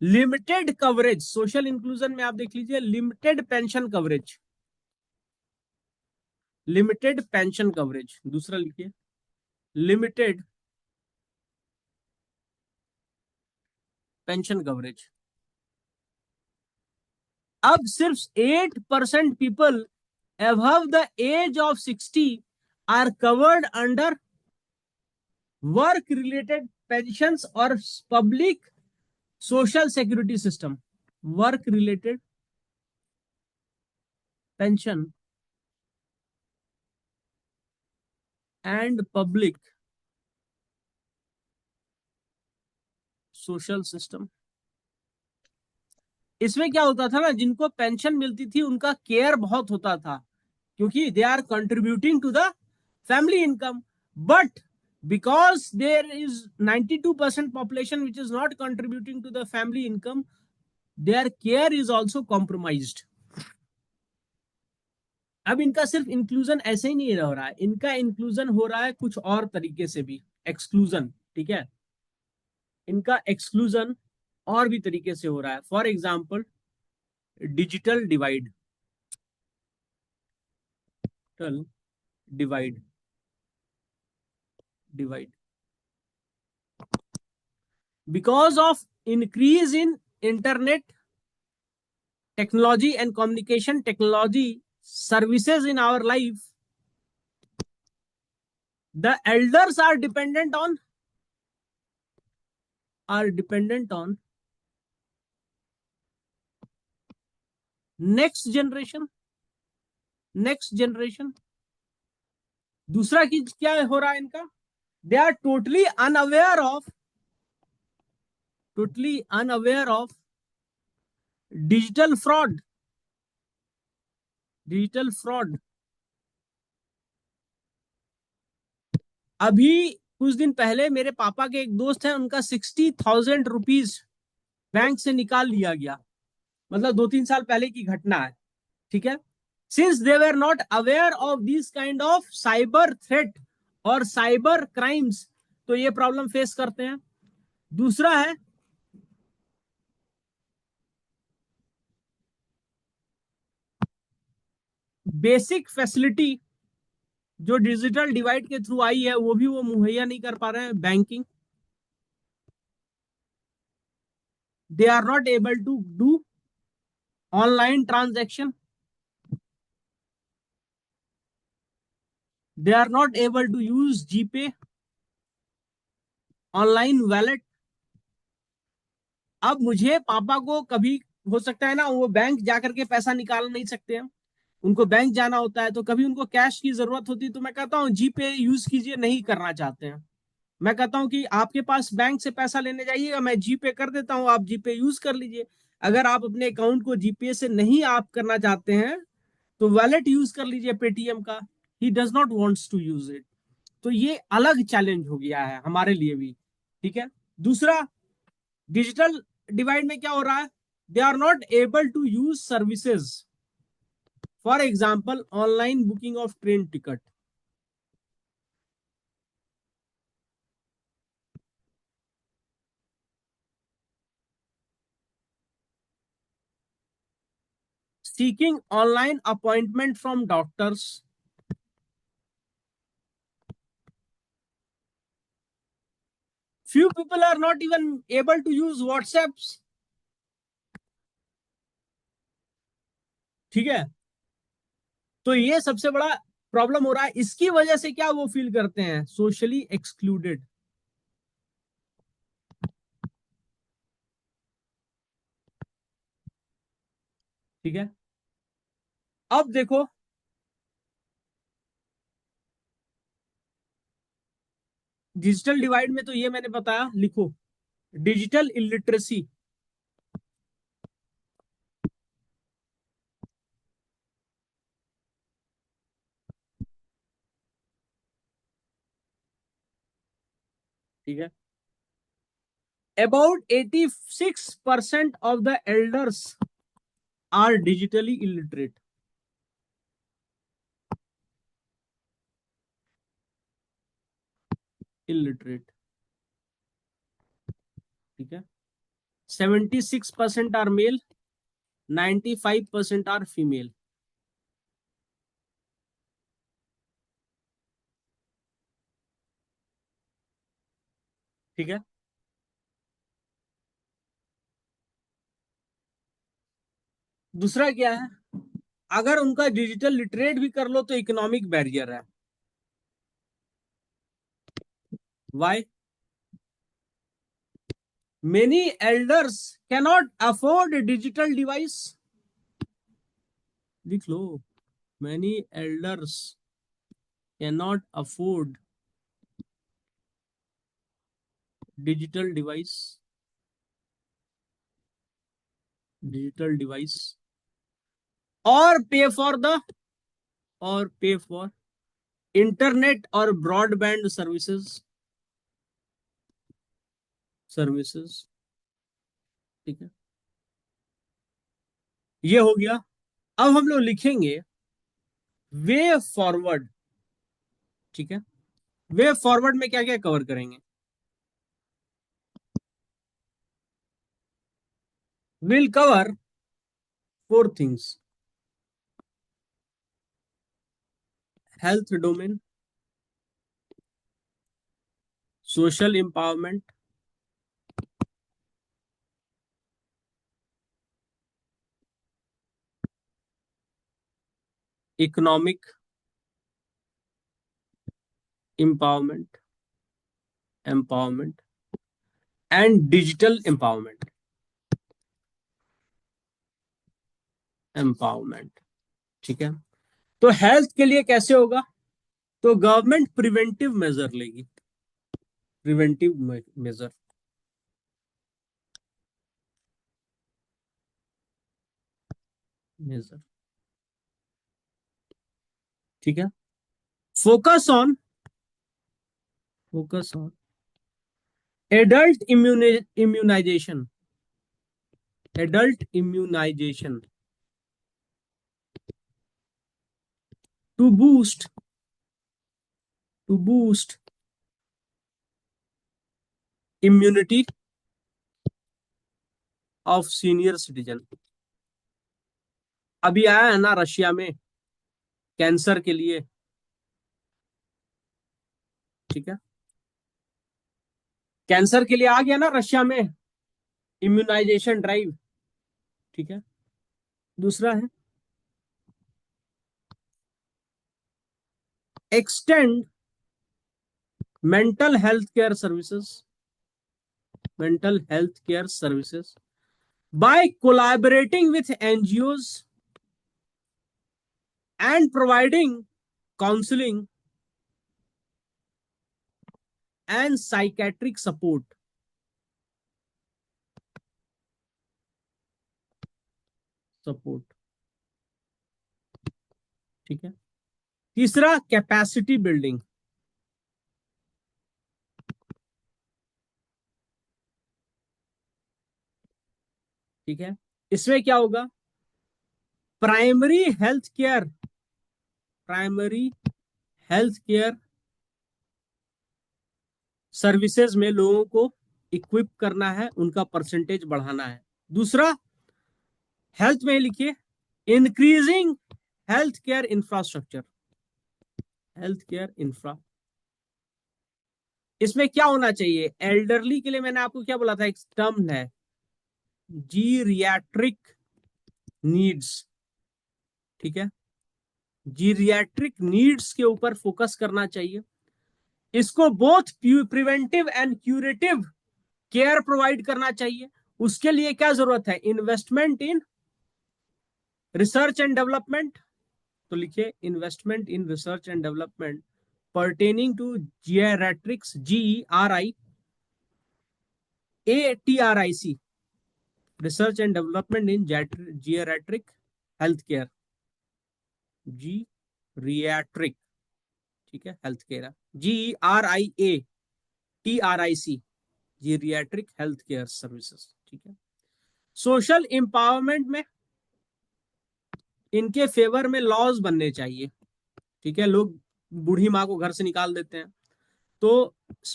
लिमिटेड कवरेज। सोशल इंक्लूजन में आप देख लीजिए, limited pension coverage, limited pension coverage. दूसरा लिखिए, लिमिटेड पेंशन कवरेज। अब सिर्फ 8% people above the age of 60 are covered under work related pensions or public social security system. Work related pension and public social system. इसमें क्या होता था ना, जिनको पेंशन मिलती थी उनका केयर बहुत होता था, क्योंकि they are contributing to the family income. But because there is 92% population which is not contributing to the family income, their care is also compromised. अब इनका सिर्फ इंक्लूजन ऐसे ही नहीं हो रहा है, इनका इंक्लूजन हो रहा है कुछ और तरीके से भी, एक्सक्लूजन, ठीक है? इनका एक्सक्लूजन और भी तरीके से हो रहा है। For example, digital divide, divide divide because of increase in internet technology and communication technology services in our life, the elders are dependent on next generation. दूसरा चीज क्या हो रहा है इनका, they are totally unaware of digital fraud. अभी कुछ दिन पहले मेरे पापा के एक दोस्त है, उनका 60,000 रुपीज बैंक से निकाल लिया गया, मतलब 2-3 साल पहले की घटना है, ठीक है? Since they were not aware of these kind of cyber threat or cyber crimes, तो ये प्रॉब्लम फेस करते हैं। दूसरा है बेसिक फैसिलिटी जो डिजिटल डिवाइड के थ्रू आई है वो भी वो मुहैया नहीं कर पा रहे हैं। Banking, they are not able to do online transaction, they are not able to use GPay, online wallet. अब मुझे पापा को कभी हो सकता है ना, वो बैंक जाकर के पैसा निकाल नहीं सकते हैं, उनको बैंक जाना होता है, तो कभी उनको कैश की जरूरत होती है, तो मैं कहता हूँ जीपे यूज कीजिए, नहीं करना चाहते हैं। मैं कहता हूं कि आपके पास बैंक से पैसा लेने जाइएगा, मैं जीपे कर देता हूं, आप जीपे यूज कर लीजिए। अगर आप अपने अकाउंट को जीपे से नहीं आप करना चाहते हैं तो वैलेट यूज कर लीजिए पेटीएम का। He does not wants to use it. तो ये अलग चैलेंज हो गया है हमारे लिए भी। ठीक है। दूसरा, डिजिटल डिवाइड में क्या हो रहा है, they are not able to use services, for example online booking of train ticket, seeking online appointment from doctors, few people are not even able to use WhatsApps। ठीक है। तो ये सबसे बड़ा प्रॉब्लम हो रहा है। इसकी वजह से क्या वो फील करते हैं, सोशली एक्सक्लूडेड। ठीक है। अब देखो, डिजिटल डिवाइड में तो ये मैंने बताया, लिखो डिजिटल इलिटरेसी। ठीक है। About 86% of the elders are digitally illiterate. Illiterate. ठीक है। 76% आर मेल, 95% आर फीमेल। ठीक है। दूसरा क्या है, अगर उनका डिजिटल लिटरेट भी कर लो तो इकोनॉमिक बैरियर है। Y? Many elders cannot afford a digital device. लिख लो, many elders cannot afford digital device, digital device, or pay for internet or broadband services। ठीक है। ये हो गया। अब हम लोग लिखेंगे वे फॉरवर्ड। ठीक है। वे फॉरवर्ड में क्या क्या कवर करेंगे, will cover 4 things: health domain, social empowerment, economic empowerment, and digital empowerment. ठीक है। तो हेल्थ के लिए कैसे होगा, तो गवर्नमेंट प्रिवेंटिव मेजर लेगी, प्रिवेंटिव मेजर। मेजर। ठीक है। Focus on, focus on adult immunization, adult immunization to boost immunity of senior citizen. अभी आया है ना रशिया में कैंसर के लिए, ठीक है, कैंसर के लिए आ गया ना रशिया में इम्यूनाइजेशन ड्राइव, ठीक है। दूसरा है extend mental health care services, mental health care services by collaborating with NGOs and providing counselling and psychiatric support, support, ठीक है। तीसरा कैपेसिटी बिल्डिंग, ठीक है। इसमें क्या होगा, primary health care, primary health care services में लोगों को इक्विप करना है, उनका परसेंटेज बढ़ाना है। दूसरा हेल्थ में लिखिए increasing health care infrastructure, health care infra. इसमें क्या होना चाहिए, एल्डरली के लिए मैंने आपको क्या बोला था, एक टर्म है जीरियाट्रिक नीड्स, ठीक है, जीरियाट्रिक नीड्स के ऊपर फोकस करना चाहिए। इसको both preventive and curative care provide करना चाहिए। उसके लिए क्या जरूरत है, investment in research and development, तो लिखिए investment in research and development pertaining to geriatrics, GERIATRIC, research and development in geriatric health care, geriatric, ठीक है, health care, GERIATRIC, geriatric health care services, ठीक है। सोशल एम्पावरमेंट में इनके favour में laws बनने चाहिए, ठीक है। लोग बूढ़ी माँ को घर से निकाल देते हैं, तो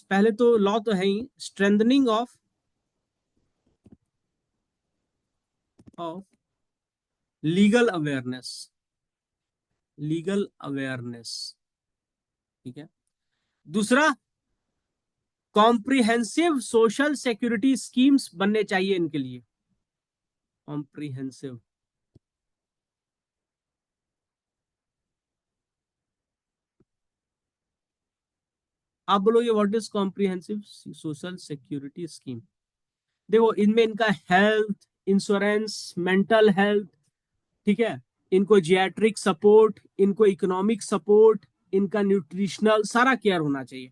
पहले तो लॉ तो है ही, strengthening of legal awareness, legal awareness, ठीक है। दूसरा कॉम्प्रिहेंसिव सोशल सिक्योरिटी स्कीम्स बनने चाहिए इनके लिए, कॉम्प्रिहेंसिव। आप बोलोगे what is comprehensive social security scheme. देखो इनमें इनका हेल्थ इंश्योरेंस, मेंटल हेल्थ, ठीक है, इनको जियाट्रिक सपोर्ट, इनको इकोनॉमिक सपोर्ट, इनका न्यूट्रिशनल सारा केयर होना चाहिए।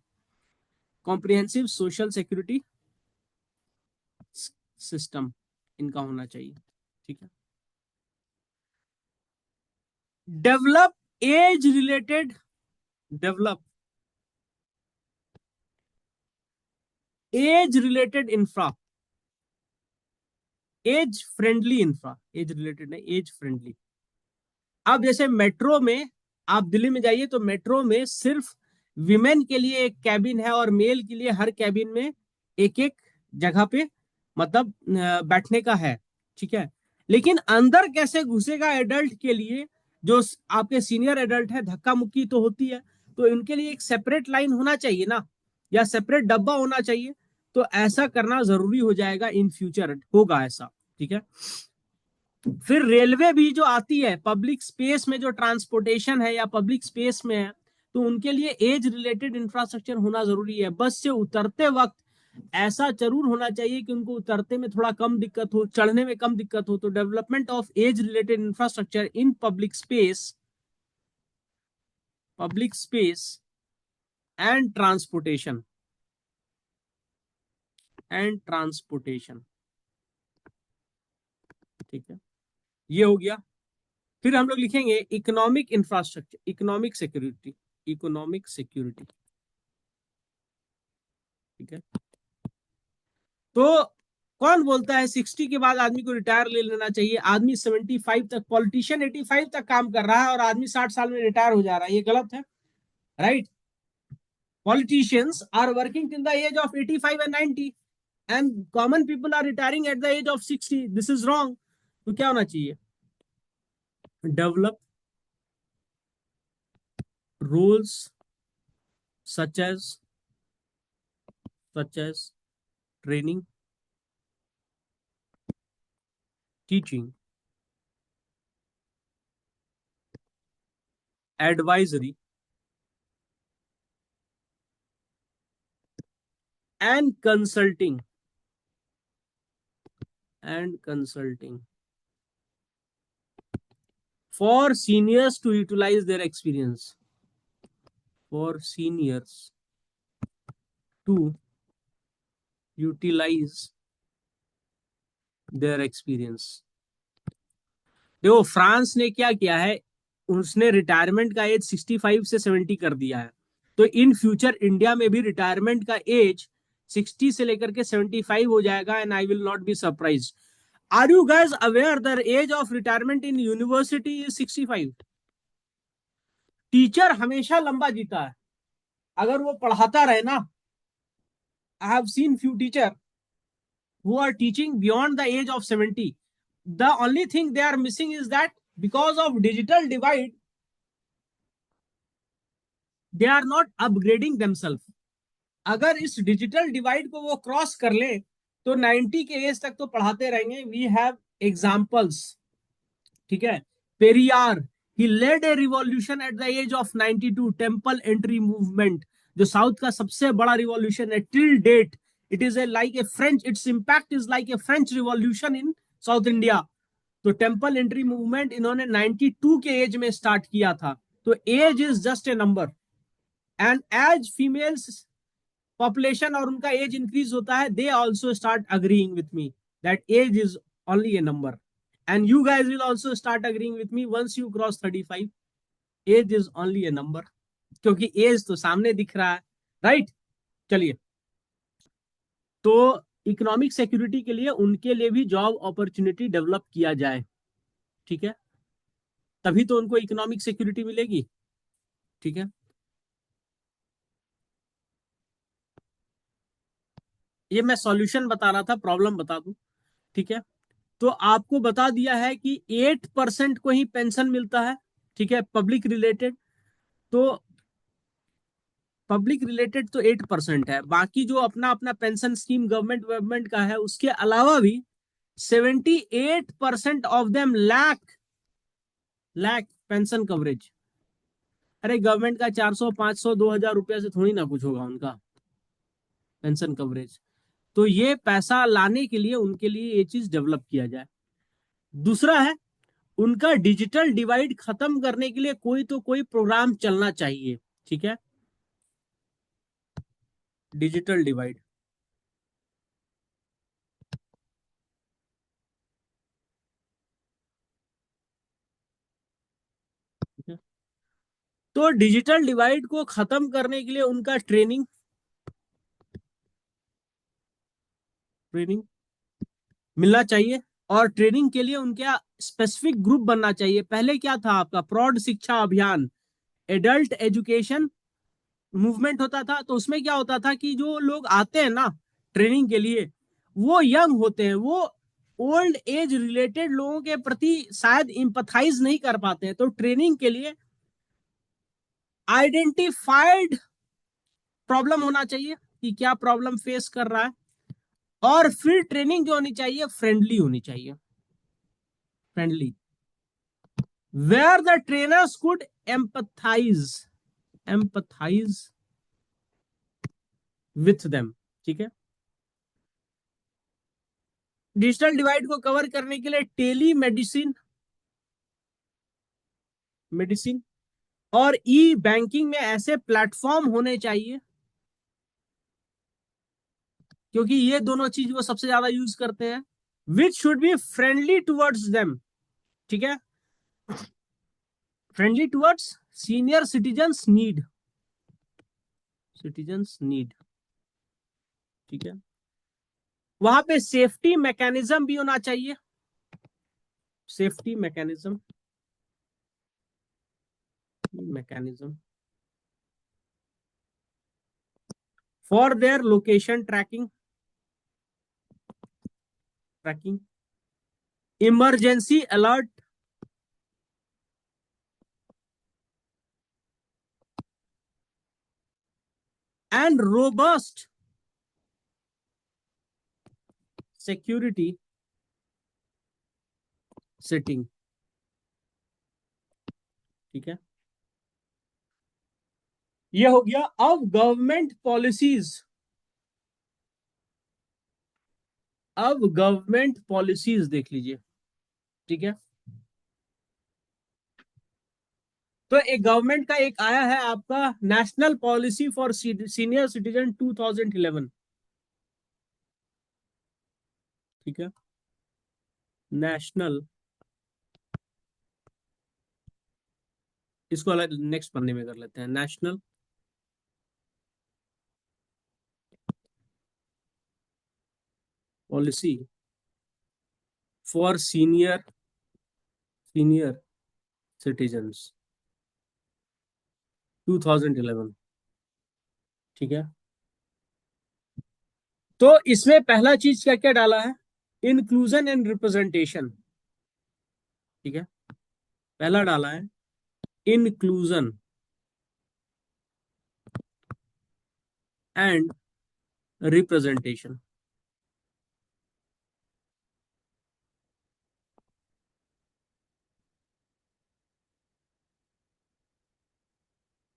कॉम्प्रिहेंसिव सोशल सिक्योरिटी सिस्टम इनका होना चाहिए, ठीक है। Develop age related, develop age related infra, age friendly infra, age related नहीं, एज फ्रेंडली। अब जैसे मेट्रो में, आप दिल्ली में जाइए तो मेट्रो में सिर्फ विमेन के लिए एक कैबिन है और मेल के लिए हर कैबिन में एक एक जगह पे मतलब बैठने का है, ठीक है। लेकिन अंदर कैसे घुसेगा एडल्ट के लिए, जो आपके सीनियर एडल्ट है, धक्का मुक्की तो होती है, तो इनके लिए एक सेपरेट लाइन होना चाहिए ना, या सेपरेट डब्बा होना चाहिए। तो ऐसा करना जरूरी हो जाएगा, इन फ्यूचर होगा ऐसा, ठीक है। फिर रेलवे भी जो आती है पब्लिक स्पेस में, जो ट्रांसपोर्टेशन है या पब्लिक स्पेस में है, तो उनके लिए एज रिलेटेड इंफ्रास्ट्रक्चर होना जरूरी है। बस से उतरते वक्त ऐसा जरूर होना चाहिए कि उनको उतरते में थोड़ा कम दिक्कत हो, चढ़ने में कम दिक्कत हो। तो development of age related infrastructure in public space, public space and transportation, and transportation, ठीक है, ये हो गया। फिर हम लोग लिखेंगे economic infrastructure, economic security, economic security, ठीक है। तो कौन बोलता है 60 के बाद आदमी को रिटायर ले लेना चाहिए, आदमी 75 तक, पॉलिटिशियन 85 तक काम कर रहा है और आदमी 60 साल में रिटायर हो जा रहा है, ये गलत है, right. Politicians are working till the age of 85 and 90, and common people are retiring at the age of 60. This is wrong. तो क्या होना चाहिए? Develop rules such as training, teaching, advisory and consulting for seniors to utilize their experience. For seniors to utilize their experience. देखो France ने क्या किया है, उसने रिटायरमेंट का एज 65 से 70 कर दिया है. तो इन फ्यूचर इंडिया में भी रिटायरमेंट का एज 60 से लेकर के 75 हो जाएगा. And I will not be surprise. Are you guys aware the age of retirement in university is 65? Teacher हमेशा लंबा जीता है अगर वो पढ़ाता रहे ना. I have seen few teacher who are teaching beyond the age of 70. The only thing they are missing is that because of digital divide, they are not upgrading themselves. अगर इस डिजिटल डिवाइड को वो cross कर ले तो 90 के as तक तो पढ़ाते रहेंगे. We have examples. ठीक है. Periyar, he led a revolution at the age of 92. Temple entry movement जो साउथ का सबसे बड़ा रिवॉल्यूशन है till date. It is a like a French, its impact is like a French revolution in South India. तो temple entry movement इन्होंने 92 के age में start किया था. तो age is just a number. And age females population और उनका age increase होता है, they also start agreeing with me that age is only a number. And you guys will also start agreeing with me once you cross 35. Age is only a number. क्योंकि as तो सामने दिख रहा है. Right. चलिए. तो economic security के लिए उनके लिए भी जॉब अपॉर्चुनिटी डेवलप किया जाए. ठीक है. तभी तो उनको इकोनॉमिक सिक्योरिटी मिलेगी. ठीक है. ये मैं सॉल्यूशन बता रहा था, प्रॉब्लम बता दूं. ठीक है. तो आपको बता दिया है कि 8% को ही पेंशन मिलता है. ठीक है. तो पब्लिक रिलेटेड तो 8% है. बाकी जो अपना अपना पेंशन स्कीम गवर्नमेंट गवर्नमेंट का है, उसके अलावा भी 78% of them lack pension coverage. अरे गवर्नमेंट का 400 500 2000 रुपया से थोड़ी ना कुछ होगा उनका पेंशन कवरेज. तो ये पैसा लाने के लिए उनके लिए ये चीज डेवलप किया जाए. दूसरा है, उनका डिजिटल डिवाइड खत्म करने के लिए कोई तो कोई प्रोग्राम चलना चाहिए. ठीक है. Digital divide. तो डिजिटल डिवाइड को खत्म करने के लिए उनका ट्रेनिंग मिलना चाहिए. और ट्रेनिंग के लिए उनके स्पेसिफिक ग्रुप बनना चाहिए. पहले क्या था आपका प्रौढ़ शिक्षा अभियान, एडल्ट एजुकेशन मूवमेंट होता था. तो उसमें क्या होता था कि जो लोग आते हैं ना ट्रेनिंग के लिए, वो यंग होते हैं, वो ओल्ड एज रिलेटेड लोगों के प्रति शायद इंपथाइज नहीं कर पाते हैं. तो ट्रेनिंग के लिए आइडेंटिफाइड प्रॉब्लम होना चाहिए कि क्या प्रॉब्लम फेस कर रहा है. और फिर ट्रेनिंग जो होनी चाहिए फ्रेंडली होनी चाहिए. Friendly where the trainers could empathize with them. ठीक है. डिजिटल डिवाइड को कवर करने के लिए टेली मेडिसिन और ई बैंकिंग में ऐसे प्लेटफॉर्म होने चाहिए, क्योंकि ये दोनों चीज वो सबसे ज्यादा यूज करते हैं. Which should be friendly towards them. ठीक है. Friendly towards senior citizens need. ठीक है. वहां पे सेफ्टी मैकेनिज्म भी होना चाहिए. Safety mechanism for their location tracking. tracking, emergency alert, and robust security setting. ठीक है, ये हो गया. अब गवर्नमेंट पॉलिसीज, अब गवर्नमेंट पॉलिसीज देख लीजिए. ठीक है, तो एक गवर्नमेंट का एक आया है आपका national policy for senior citizen 2011. ठीक है, नेशनल, इसको अलग नेक्स्ट पन्ने में कर लेते हैं. National policy for senior citizens 2011. ठीक है, तो इसमें पहला चीज क्या क्या डाला है? Inclusion and representation. ठीक है, पहला डाला है इंक्लूजन एंड रिप्रेजेंटेशन.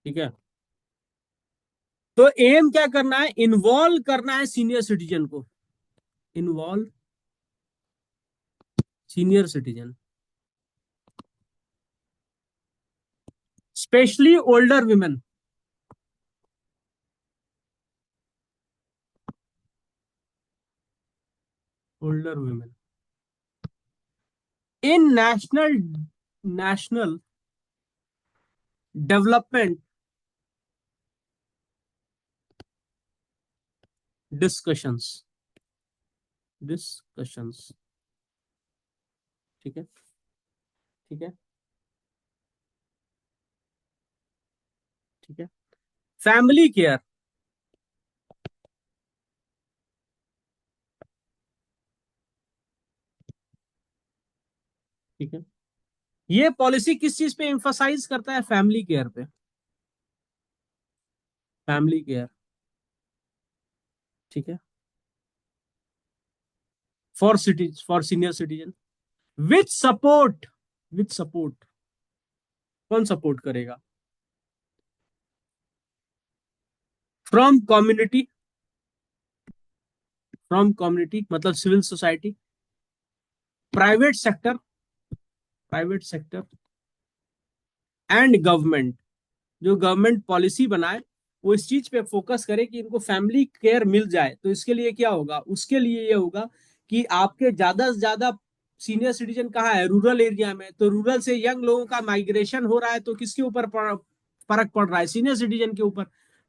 ठीक है, तो एम क्या करना है? इन्वॉल्व करना है सीनियर सिटीजन को. Involve senior citizen, specially older women. Older women in national development discussions. ठीक है, ठीक है, ठीक है. फैमिली केयर, ठीक है, ये पॉलिसी किस चीज पे एम्फसाइज करता है? फैमिली केयर पे. फैमिली केयर, ठीक है, for senior citizen with support. कौन सपोर्ट करेगा? फ्रॉम कम्युनिटी, मतलब civil society, private sector and government. जो गवर्नमेंट पॉलिसी बनाए वो इस चीज पे फोकस करे कि इनको फैमिली केयर मिल जाए. तो इसके लिए क्या होगा? उसके लिए ये होगा कि आपके ज्यादा से ज्यादा सीनियर सिटीजन कहाँ है? रूरल एरिया में. तो रूरल से यंग लोगों का माइग्रेशन हो रहा है, तो किसके ऊपर फर्क पड़ रहा है? सीनियर सिटीजन के ऊपर.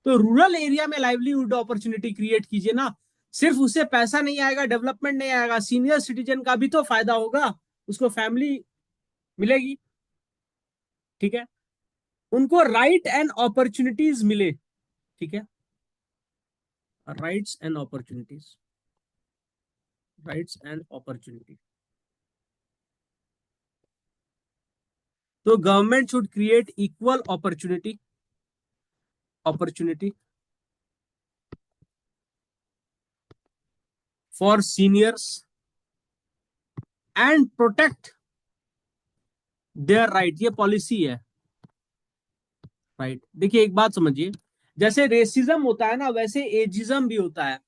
तो रूरल एरिया में लाइवलीहुड अपॉर्चुनिटी क्रिएट कीजिए ना. सिर्फ उससे पैसा नहीं आएगा, डेवलपमेंट नहीं आएगा, सीनियर सिटीजन का भी तो फायदा होगा, उसको फैमिली मिलेगी. ठीक है, उनको राइट एंड अपॉर्चुनिटीज मिले. ठीक है, rights and opportunities, rights and opportunity. तो government should create equal opportunity for seniors and protect their right. ये पॉलिसी है. राइट, देखिए एक बात समझिए, जैसे रेसिज्म होता है ना, वैसे एजिज्म भी होता है.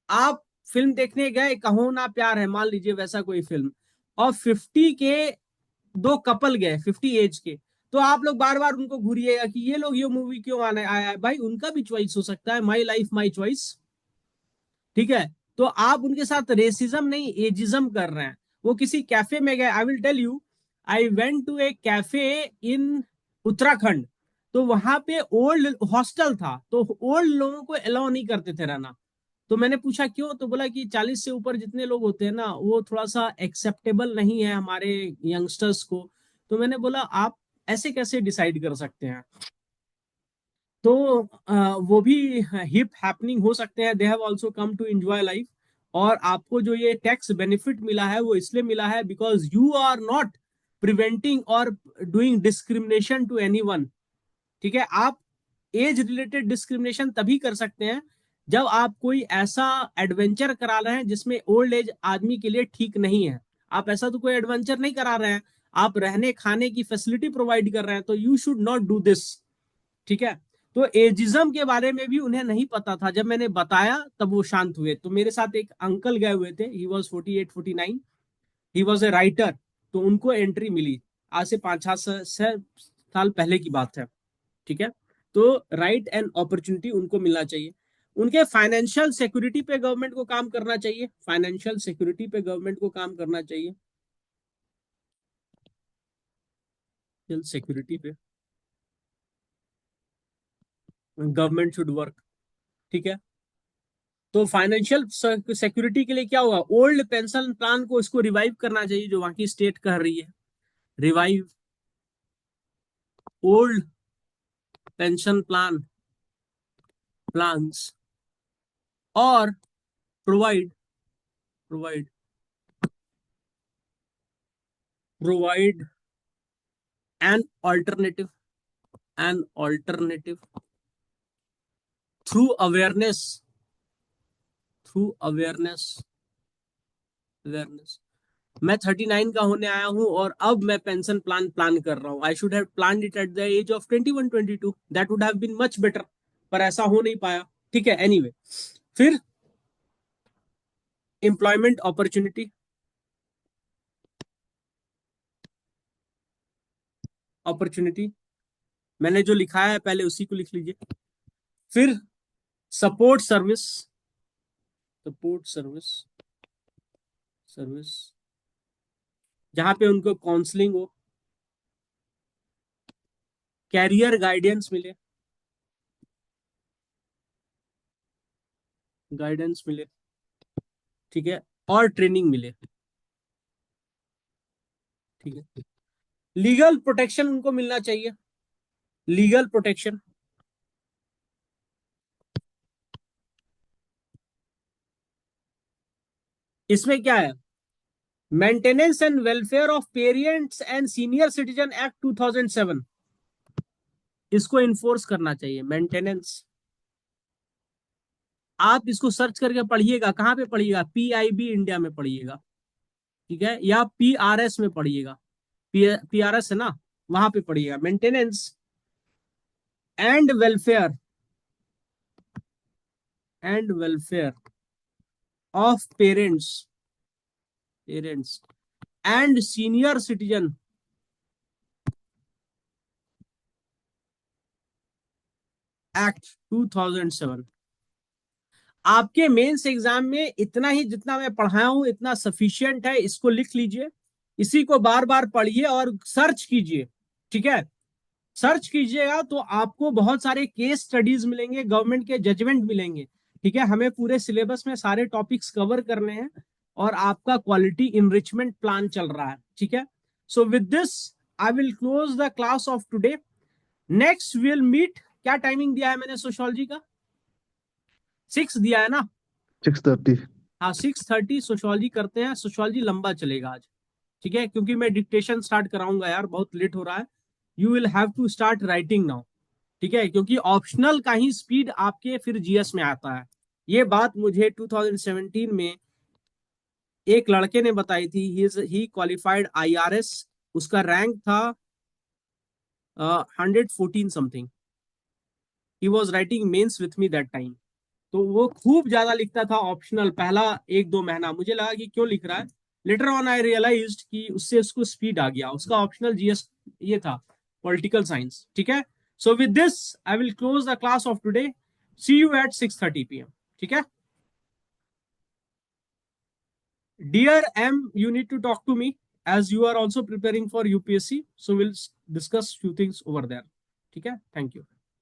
आप फिल्म देखने गए, कहो ना प्यार है, मान लीजिए वैसा कोई फिल्म, और 50 के दो कपल गए, 50 एज के, तो आप लोग बार बार उनको घूरिएगा कि ये लोग ये मूवी क्यों आने आया है? भाई उनका भी चॉइस हो सकता है, माई लाइफ माई चॉइस. ठीक है, तो आप उनके साथ रेसिज्म नहीं, एजिज्म कर रहे हैं. वो किसी कैफे में गए, I will tell you, I went to a cafe in Uttarakhand. तो वहां पे ओल्ड हॉस्टल था, तो ओल्ड लोगों को अलाउ नहीं करते थे रहना. तो मैंने पूछा क्यों? तो बोला कि 40 से ऊपर जितने लोग होते हैं ना, वो थोड़ा सा एक्सेप्टेबल नहीं है हमारे यंगस्टर्स को. तो मैंने बोला आप ऐसे कैसे डिसाइड कर सकते हैं? तो वो भी हिप हैपनिंग हो सकते हैं, they have also come to enjoy life. और आपको जो ये टैक्स बेनिफिट मिला है वो इसलिए मिला है because you are not preventing और डूइंग डिस्क्रिमिनेशन टू एनीवन। ठीक है, आप एज रिलेटेड डिस्क्रिमिनेशन तभी कर सकते हैं जब आप कोई ऐसा एडवेंचर करा रहे हैं जिसमें ओल्ड एज आदमी के लिए ठीक नहीं है। आप ऐसा तो कोई एडवेंचर नहीं करा रहे हैं, आप रहने खाने की फैसिलिटी प्रोवाइड कर रहे हैं, तो you should not do this. ठीक है, तो एजिज्म के बारे में भी उन्हें नहीं पता था, जब मैंने बताया तब वो शांत हुए। तो मेरे साथ एक अंकल गए हुए थे, he was 48-49, he was a writer, तो उनको एंट्री मिली। आज से 5-6 साल पहले की बात है। ठीक है, तो राइट एंड अपॉर्चुनिटी उनको मिलना चाहिए। उनके फाइनेंशियल सिक्योरिटी पे गवर्नमेंट को काम करना चाहिए, फाइनेंशियल सिक्योरिटी पे गवर्नमेंट को काम करना चाहिए, सिक्योरिटी पे गवर्नमेंट शुड वर्क। ठीक है, तो फाइनेंशियल सिक्योरिटी के लिए क्या होगा, ओल्ड पेंशन प्लान को इसको रिवाइव करना चाहिए, जो वहां की स्टेट कह रही है, रिवाइव ओल्ड पेंशन प्लान्स, और provide provide provide an alternative through awareness through awareness. मैं 39 का होने आया हूं और अब मैं पेंशन प्लान कर रहा हूं। I should have plan it at the age of 21-22, that would have been much better, पर ऐसा हो नहीं पाया। ठीक है, एनीवे फिर एम्प्लॉयमेंट अपॉर्चुनिटी मैंने जो लिखा है पहले उसी को लिख लीजिए। फिर सपोर्ट सर्विस सर्विस जहां पे उनको काउंसलिंग हो, कैरियर गाइडेंस मिले। ठीक है, और ट्रेनिंग मिले। ठीक है, लीगल प्रोटेक्शन उनको मिलना चाहिए, लीगल प्रोटेक्शन। इसमें क्या है, maintenance and welfare of parents and senior citizen act 2007, इसको इन्फोर्स करना चाहिए। मेंटेनेंस, आप इसको सर्च करके पढ़िएगा, कहां पे पढ़िएगा, PIB इंडिया में पढ़िएगा। ठीक है, या PRS में पढ़िएगा, PRS है ना, वहां पे पढ़िएगा। Maintenance and welfare of parents and senior citizen act 2007। आपके मेंस एग्जाम में इतना ही जितना मैं पढ़ाया हूं इतना सफिशियंट है, इसको लिख लीजिए, इसी को बार बार पढ़िए और सर्च कीजिए। ठीक है, सर्च कीजिएगा तो आपको बहुत सारे केस स्टडीज मिलेंगे, गवर्नमेंट के जजमेंट मिलेंगे। ठीक है, हमें पूरे सिलेबस में सारे टॉपिक्स कवर करने हैं और आपका क्वालिटी इनरिचमेंट प्लान चल रहा है। ठीक है, so with this I will close the class of today. Next will meet, क्या टाइमिंग दिया है मैंने सोशियोलॉजी का, 6 दिया है ना। 6:30। हाँ, 6:30 सोशियोलॉजी करते हैं, सोशियोलॉजी लंबा चलेगा आज। ठीक है, क्योंकि मैं डिक्टेशन स्टार्ट कराऊंगा यार, बहुत लेट हो रहा है। You will have to start writing now. ठीक है, क्योंकि ऑप्शनल का ही स्पीड आपके फिर GS में आता है। ये बात मुझे 2017 में एक लड़के ने बताई थी, ही क्वालिफाइड IRS, उसका रैंक था 114 something, he was writing mains with me that time. तो वो खूब ज्यादा लिखता था ऑप्शनल, पहला 1-2 महीना मुझे लगा कि क्यों लिख रहा है, लेटर ऑन आई रियलाइज्ड कि उससे उसको स्पीड आ गया। उसका ऑप्शनल GS ये था, पॉलिटिकल साइंस। ठीक है, so with this I will close the class of today, see you at 6:30 PM। ठीक है, dear M, you need to talk to me as you are also preparing for UPSC, so we'll discuss few things over there. ठीक है, thank you.